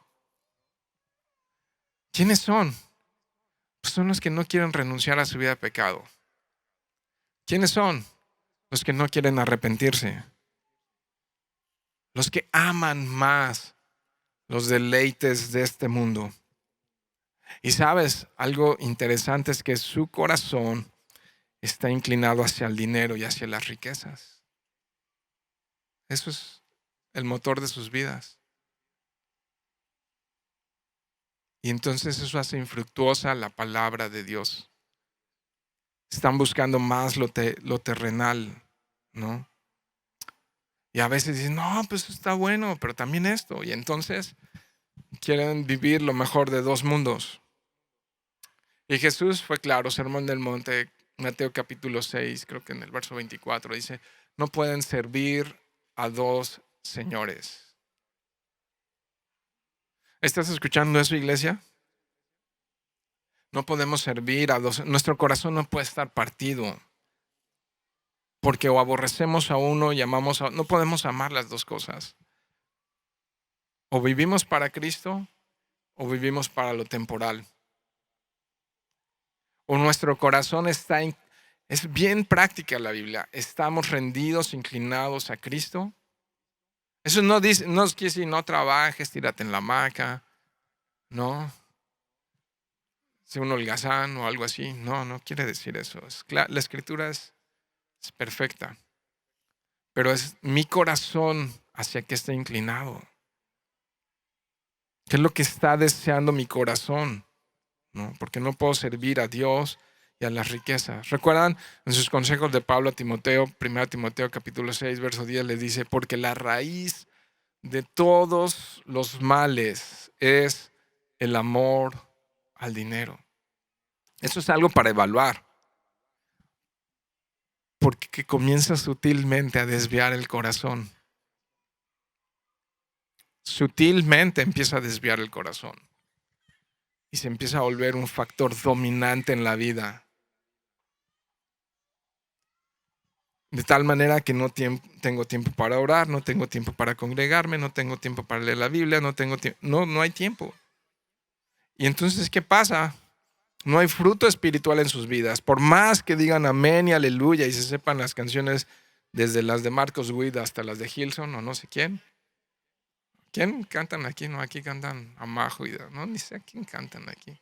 ¿Quiénes son? Pues son los que no quieren renunciar a su vida de pecado. ¿Quiénes son? Los que no quieren arrepentirse. Los que aman más los deleites de este mundo. Y sabes, algo interesante es que su corazón está inclinado hacia el dinero y hacia las riquezas. Eso es el motor de sus vidas. Y entonces eso hace infructuosa la palabra de Dios. Están buscando más lo terrenal, ¿no? Y a veces dicen, no, pues está bueno, pero también esto. Y entonces quieren vivir lo mejor de dos mundos. Y Jesús fue claro, Sermón del Monte, Mateo capítulo 6, creo que en el verso 24, dice, no pueden servir a dos señores. ¿Estás escuchando eso, iglesia? No podemos servir a dos. Nuestro corazón no puede estar partido. Porque o aborrecemos a uno y amamos a otro. No podemos amar las dos cosas. O vivimos para Cristo o vivimos para lo temporal. O nuestro corazón está es bien práctica la Biblia. Estamos rendidos, inclinados a Cristo, Eso no dice, no quiere decir no trabajes, tírate en la hamaca, no, sé un holgazán o algo así. No, no quiere decir eso. La escritura es perfecta, pero es mi corazón hacia qué está inclinado. ¿Qué es lo que está deseando mi corazón? ¿No? Porque no puedo servir a Dios y a las riquezas. ¿Recuerdan en sus consejos de Pablo a Timoteo? 1 Timoteo capítulo 6, verso 10 le dice, porque la raíz de todos los males es el amor al dinero. Eso es algo para evaluar, porque comienza sutilmente a desviar el corazón. Sutilmente empieza a desviar el corazón y se empieza a volver un factor dominante en la vida. De tal manera que no tengo tiempo para orar, no tengo tiempo para congregarme, no tengo tiempo para leer la Biblia, no hay tiempo. Y entonces, ¿qué pasa? No hay fruto espiritual en sus vidas. Por más que digan amén y aleluya y se sepan las canciones desde las de Marcos Witt hasta las de Hilson o no sé quién. ¿Quién cantan aquí? No, aquí cantan Amajo y no, ni sé a quién cantan aquí.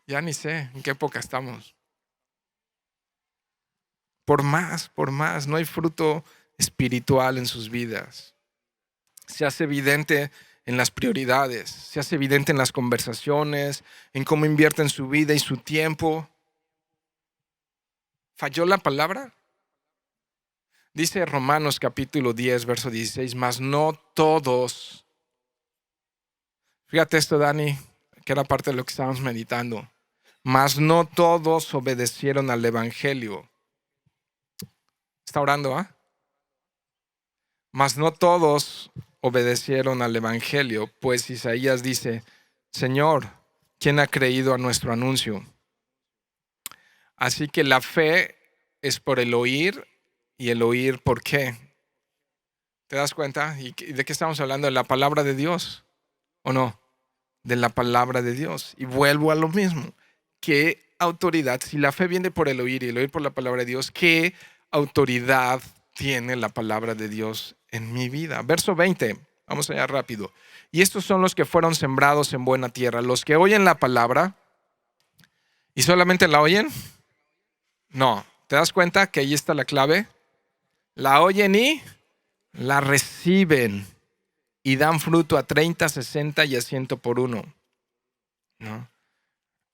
Ya ni sé en qué época estamos. Por más, no hay fruto espiritual en sus vidas. Se hace evidente en las prioridades, se hace evidente en las conversaciones, en cómo invierten su vida y su tiempo. ¿Falló la palabra? Dice Romanos capítulo 10, verso 16, mas no todos. Fíjate esto, Dani, que era parte de lo que estábamos meditando. Mas no todos obedecieron al evangelio. ¿Está orando, ah? Mas no todos obedecieron al evangelio, pues Isaías dice, Señor, ¿quién ha creído a nuestro anuncio? Así que la fe es por el oír y el oír ¿por qué? ¿Te das cuenta? ¿Y de qué estamos hablando? ¿De la palabra de Dios o no? De la palabra de Dios. Y vuelvo a lo mismo. ¿Qué autoridad? Si la fe viene por el oír y el oír por la palabra de Dios, ¿qué autoridad tiene la palabra de Dios en mi vida? Verso 20, vamos allá rápido. Y estos son los que fueron sembrados en buena tierra, los que oyen la palabra y solamente la oyen. No, ¿te das cuenta que ahí está la clave? La oyen y la reciben y dan fruto a 30, 60 y a 100 por uno. ¿No?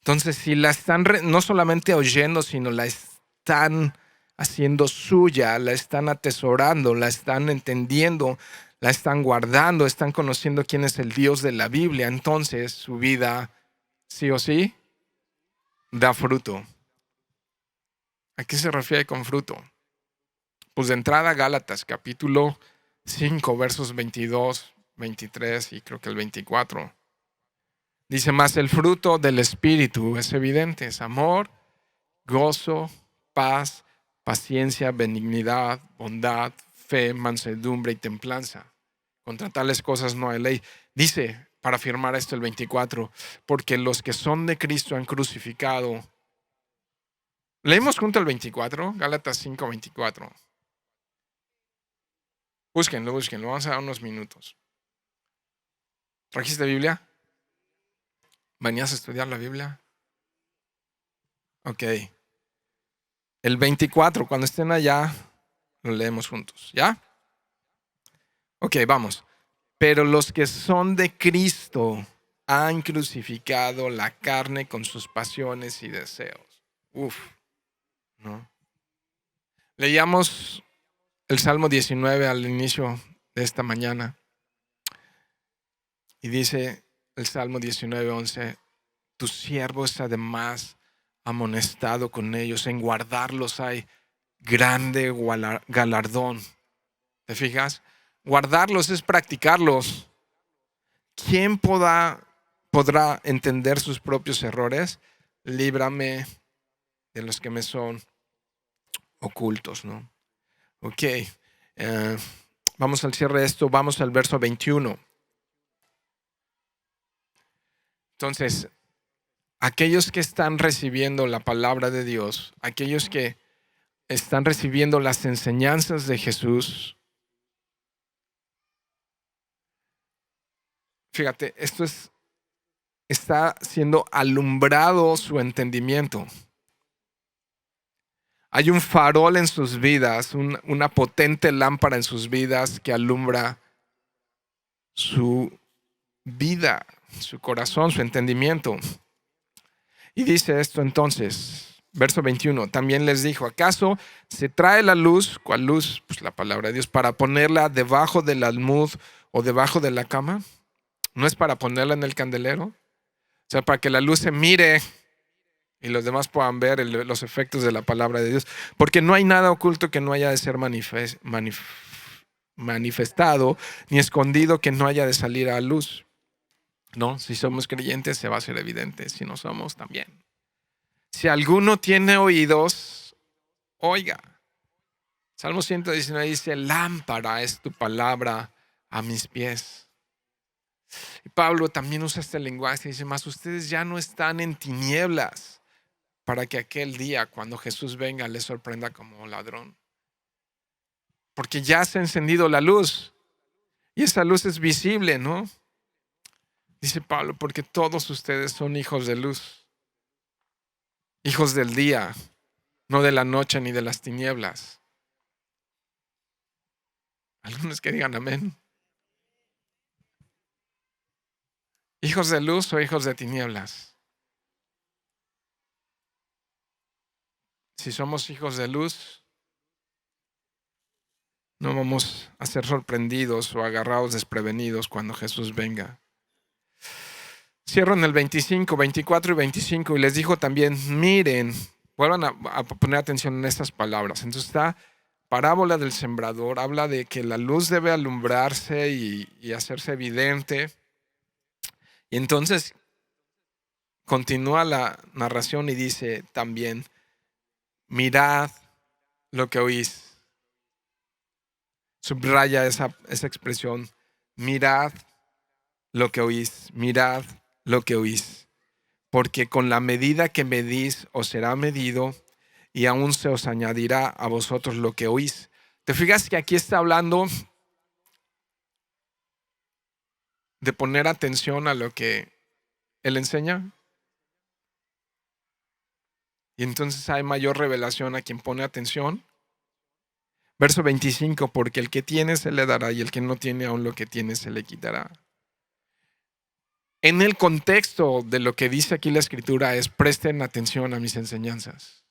Entonces, si la están no solamente oyendo, sino la están haciendo suya, la están atesorando, la están entendiendo, la están guardando, están conociendo quién es el Dios de la Biblia, entonces su vida, sí o sí, da fruto. ¿A qué se refiere con fruto? Pues de entrada Gálatas, capítulo 5, versos 22, 23 y creo que el 24. Dice, más el fruto del Espíritu es evidente, es amor, gozo, paz, paciencia, benignidad, bondad, fe, mansedumbre y templanza. Contra tales cosas no hay ley. Dice, para afirmar esto el 24, porque los que son de Cristo han crucificado. ¿Leímos junto el 24? Gálatas 5, 24. Búsquenlo, vamos a dar unos minutos. ¿Trajiste Biblia? ¿Venías a estudiar la Biblia? Ok. El 24, cuando estén allá, lo leemos juntos, ¿ya? Ok, vamos. Pero los que son de Cristo han crucificado la carne con sus pasiones y deseos. Uf, ¿no? Leíamos el Salmo 19 al inicio de esta mañana. Y dice el Salmo 19, 11, tu siervo es además amonestado con ellos, en guardarlos hay grande galardón. ¿Te fijas? Guardarlos es practicarlos. ¿Quién podrá entender sus propios errores? Líbrame de los que me son ocultos, ¿no? Ok. Vamos al cierre de esto. Vamos al verso 21. Entonces, aquellos que están recibiendo la palabra de Dios, aquellos que están recibiendo las enseñanzas de Jesús, fíjate, está siendo alumbrado su entendimiento. Hay un farol en sus vidas, una potente lámpara en sus vidas que alumbra su vida, su corazón, su entendimiento. Y dice esto entonces, verso 21, también les dijo, ¿acaso se trae la luz? ¿Cuál luz? Pues la palabra de Dios, para ponerla debajo del almud o debajo de la cama. ¿No es para ponerla en el candelero? O sea, para que la luz se mire y los demás puedan ver los efectos de la palabra de Dios. Porque no hay nada oculto que no haya de ser manifestado, ni escondido que no haya de salir a luz. No, si somos creyentes se va a hacer evidente, si no somos también. Si alguno tiene oídos, oiga. Salmo 119 dice, lámpara es tu palabra a mis pies. Y Pablo también usa este lenguaje y dice, más ustedes ya no están en tinieblas para que aquel día cuando Jesús venga les sorprenda como ladrón. Porque ya se ha encendido la luz y esa luz es visible, ¿no? Dice Pablo, porque todos ustedes son hijos de luz, hijos del día, no de la noche ni de las tinieblas. Algunos que digan amén. ¿Hijos de luz o hijos de tinieblas? Si somos hijos de luz, no vamos a ser sorprendidos o agarrados desprevenidos cuando Jesús venga. Cierro en el 25, 24 y 25 y les dijo también, miren, vuelvan a poner atención en estas palabras. Entonces está parábola del sembrador, habla de que la luz debe alumbrarse y hacerse evidente. Y entonces continúa la narración y dice también, mirad lo que oís. Subraya esa expresión, mirad lo que oís, mirad lo que oís. Porque con la medida que medís os será medido y aún se os añadirá a vosotros lo que oís. ¿Te fijas que aquí está hablando de poner atención a lo que él enseña? Y entonces hay mayor revelación a quien pone atención. Verso 25, porque el que tiene se le dará y el que no tiene aún lo que tiene se le quitará. En el contexto de lo que dice aquí la escritura es presten atención a mis enseñanzas.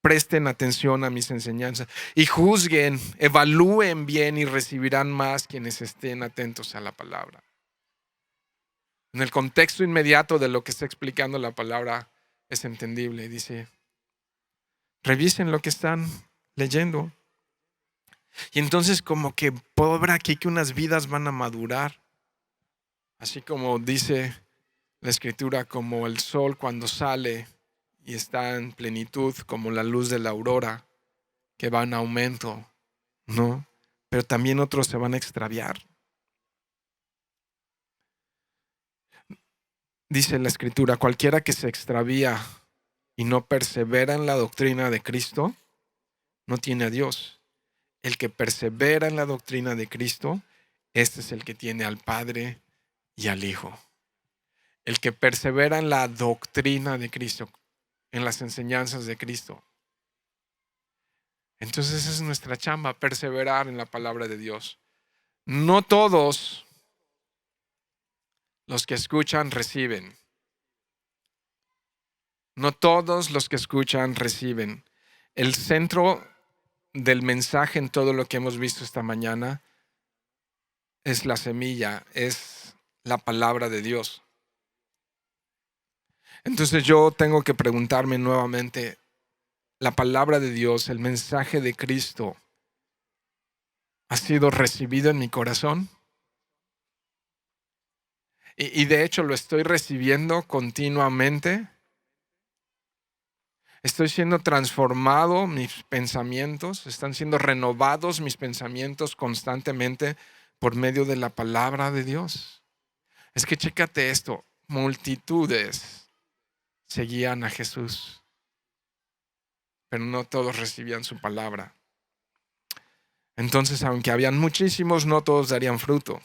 Presten atención a mis enseñanzas y juzguen, evalúen bien y recibirán más quienes estén atentos a la palabra. En el contexto inmediato de lo que está explicando la palabra es entendible. Dice, revisen lo que están leyendo. Y entonces como que puedo ver aquí que unas vidas van a madurar. Así como dice la escritura, como el sol cuando sale y está en plenitud, como la luz de la aurora, que va en aumento, ¿no? Pero también otros se van a extraviar. Dice la escritura, cualquiera que se extravía y no persevera en la doctrina de Cristo, no tiene a Dios. El que persevera en la doctrina de Cristo, este es el que tiene al Padre y al Hijo. El que persevera en la doctrina de Cristo, en las enseñanzas de Cristo. Entonces esa es nuestra chamba, perseverar en la palabra de Dios. No todos los que escuchan reciben. No todos los que escuchan reciben. El centro del mensaje en todo lo que hemos visto esta mañana es la semilla, es la palabra de Dios. Entonces yo tengo que preguntarme nuevamente, ¿la palabra de Dios, el mensaje de Cristo, ha sido recibido en mi corazón? Y de hecho lo estoy recibiendo continuamente. Estoy siendo transformado, mis pensamientos, están siendo renovados mis pensamientos constantemente por medio de la palabra de Dios. Es que chécate esto, multitudes seguían a Jesús, pero no todos recibían su palabra. Entonces, aunque habían muchísimos, no todos darían fruto.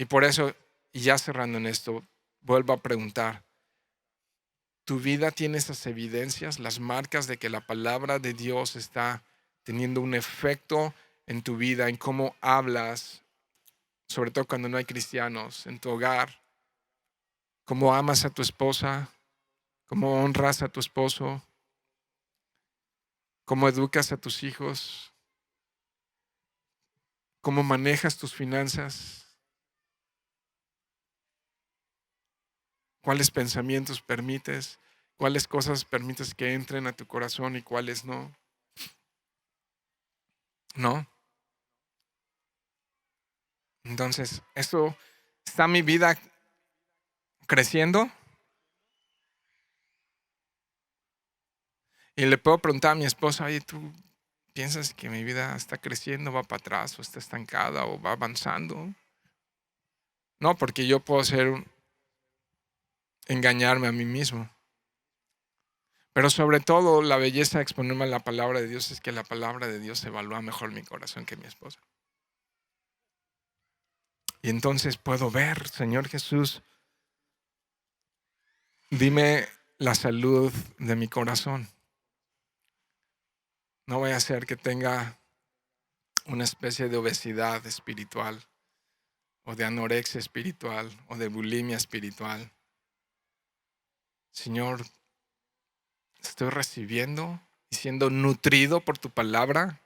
Y por eso, y ya cerrando en esto, vuelvo a preguntar, ¿tu vida tiene esas evidencias, las marcas de que la palabra de Dios está teniendo un efecto en tu vida, en cómo hablas, sobre todo cuando no hay cristianos, en tu hogar, cómo amas a tu esposa, cómo honras a tu esposo, cómo educas a tus hijos, cómo manejas tus finanzas, cuáles pensamientos permites, cuáles cosas permites que entren a tu corazón y cuáles no? ¿No? Entonces, ¿esto está mi vida creciendo? Y le puedo preguntar a mi esposa, oye, ¿tú piensas que mi vida está creciendo, va para atrás, o está estancada, o va avanzando? No, porque yo puedo engañarme a mí mismo. Pero sobre todo, la belleza de exponerme a la palabra de Dios es que la palabra de Dios evalúa mejor mi corazón que mi esposa. Y entonces puedo ver, Señor Jesús, dime la salud de mi corazón. No vaya a ser que tenga una especie de obesidad espiritual, o de anorexia espiritual, o de bulimia espiritual. Señor, estoy recibiendo y siendo nutrido por tu palabra.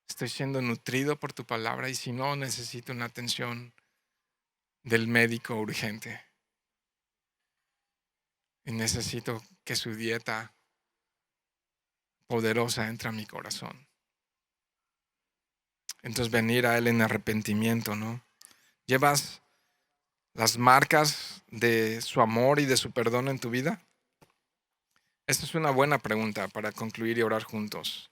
Estoy siendo nutrido por tu palabra, y si no, necesito una atención del médico urgente. Y necesito que su dieta poderosa entre a mi corazón. Entonces venir a Él en arrepentimiento, ¿no? ¿Llevas las marcas de su amor y de su perdón en tu vida? Esta es una buena pregunta para concluir y orar juntos.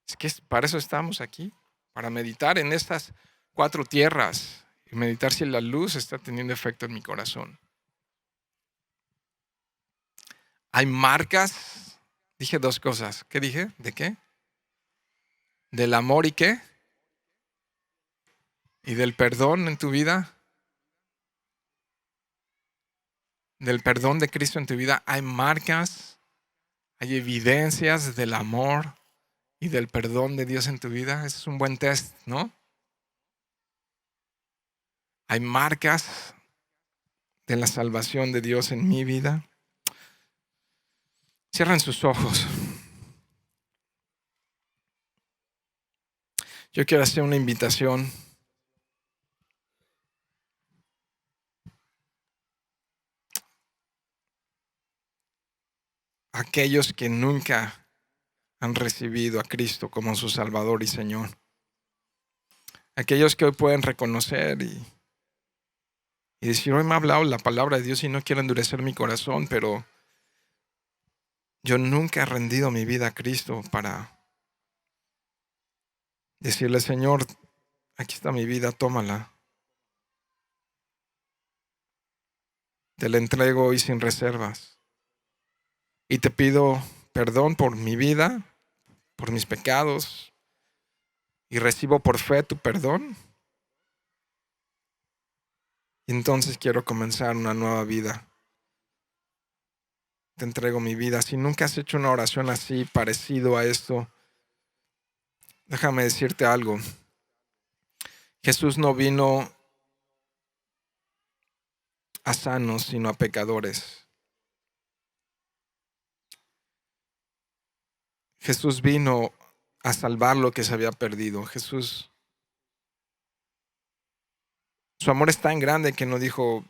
Es que para eso estamos aquí, para meditar en estas 4 tierras y meditar si la luz está teniendo efecto en mi corazón. Hay marcas, dije 2 cosas. ¿Qué dije? ¿De qué? Del amor y qué? Y del perdón en tu vida. Del perdón de Cristo en tu vida. Hay marcas, hay evidencias del amor y del perdón de Dios en tu vida. Ese es un buen test, ¿no? Hay marcas de la salvación de Dios en mi vida. Cierren sus ojos. Yo quiero hacer una invitación a aquellos que nunca han recibido a Cristo como su Salvador y Señor. Aquellos que hoy pueden reconocer y decir, hoy me ha hablado la palabra de Dios y no quiero endurecer mi corazón, pero yo nunca he rendido mi vida a Cristo para decirle, Señor, aquí está mi vida, tómala. Te la entrego hoy sin reservas. Y te pido perdón por mi vida, por mis pecados, y recibo por fe tu perdón. Y entonces quiero comenzar una nueva vida. Te entrego mi vida. Si nunca has hecho una oración así, parecido a esto, déjame decirte algo. Jesús no vino a sanos, sino a pecadores. Jesús vino a salvar lo que se había perdido. Su amor es tan grande que no dijo,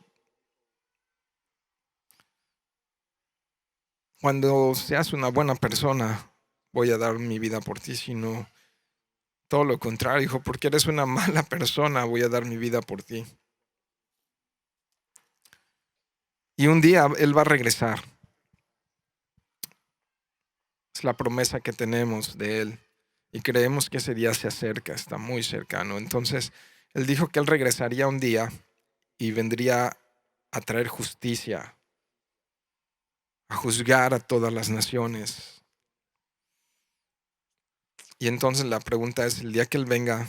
cuando seas una buena persona, voy a dar mi vida por ti, sino todo lo contrario. Dijo, porque eres una mala persona, voy a dar mi vida por ti. Y un día Él va a regresar. Es la promesa que tenemos de Él. Y creemos que ese día se acerca, está muy cercano. Entonces, Él dijo que Él regresaría un día y vendría a traer justicia, a juzgar a todas las naciones. Y entonces la pregunta es, el día que Él venga,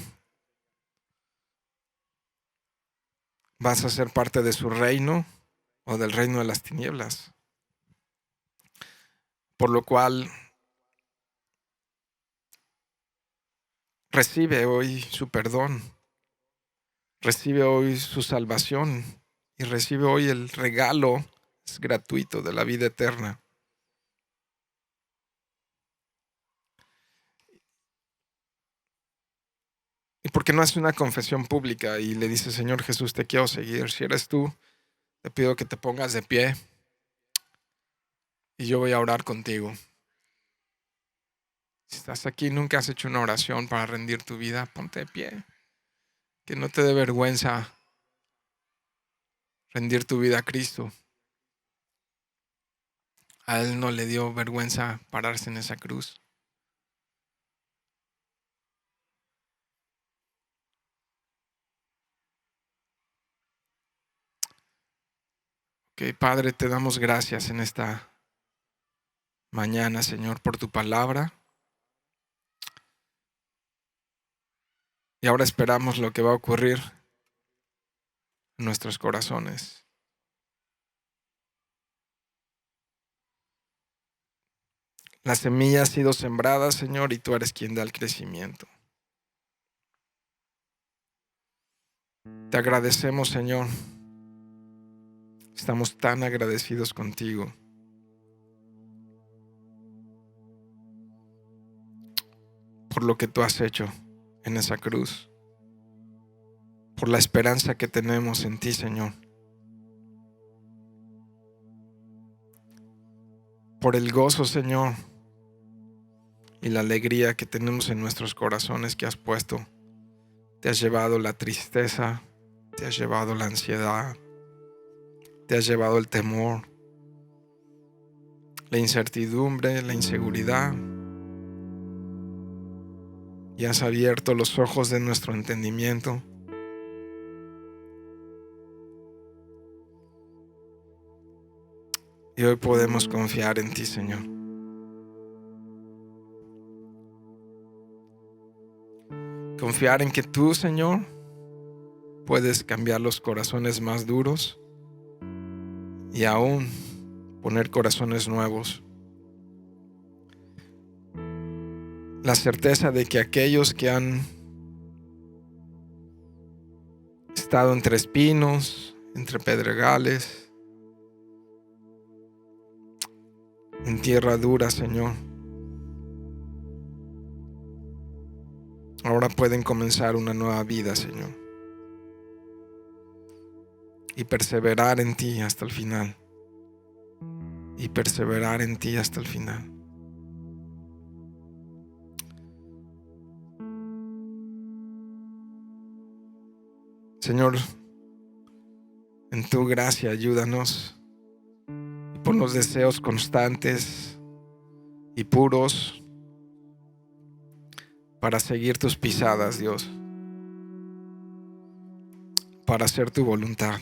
vas a ser parte de su reino o del reino de las tinieblas. Por lo cual, recibe hoy su perdón, recibe hoy su salvación y recibe hoy el regalo gratuito de la vida eterna. ¿Y por qué no haces una confesión pública y le dices: Señor Jesús, te quiero seguir? Si eres tú, te pido que te pongas de pie y yo voy a orar contigo. Si estás aquí y nunca has hecho una oración para rendir tu vida, ponte de pie. Que no te dé vergüenza rendir tu vida a Cristo. A Él no le dio vergüenza pararse en esa cruz. Ok, Padre, te damos gracias en esta mañana, Señor, por tu palabra. Y ahora esperamos lo que va a ocurrir en nuestros corazones. La semilla ha sido sembrada, Señor, y tú eres quien da el crecimiento. Te agradecemos, Señor. Estamos tan agradecidos contigo. Por lo que tú has hecho en esa cruz. Por la esperanza que tenemos en ti, Señor. Por el gozo, Señor, y la alegría que tenemos en nuestros corazones que has puesto. Te has llevado la tristeza, te has llevado la ansiedad, te has llevado el temor, la incertidumbre, la inseguridad, y has abierto los ojos de nuestro entendimiento. Y hoy podemos confiar en ti, Señor. Confiar en que tú, Señor, puedes cambiar los corazones más duros y aún poner corazones nuevos. La certeza de que aquellos que han estado entre espinos, entre pedregales, en tierra dura, Señor, ahora pueden comenzar una nueva vida, Señor, y perseverar en ti hasta el final. Y perseverar en ti hasta el final. Señor, en tu gracia ayúdanos y pon los deseos constantes y puros para seguir tus pisadas, Dios, para hacer tu voluntad.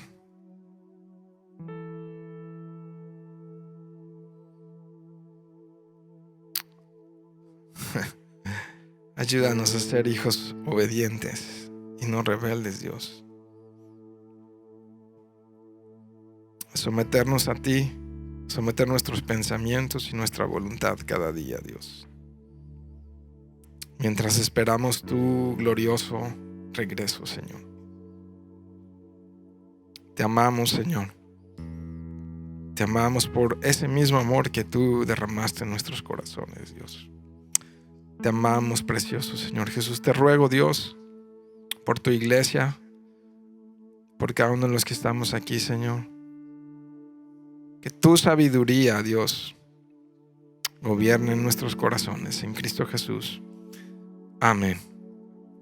Ayúdanos a ser hijos obedientes y no rebeldes, Dios. A someternos a ti, someter nuestros pensamientos y nuestra voluntad cada día, Dios. Mientras esperamos tu glorioso regreso, Señor. Te amamos, Señor. Te amamos por ese mismo amor que tú derramaste en nuestros corazones, Dios. Te amamos, precioso Señor Jesús. Te ruego, Dios, por tu iglesia, por cada uno de los que estamos aquí, Señor. Que tu sabiduría, Dios, gobierne en nuestros corazones. En Cristo Jesús. Amén.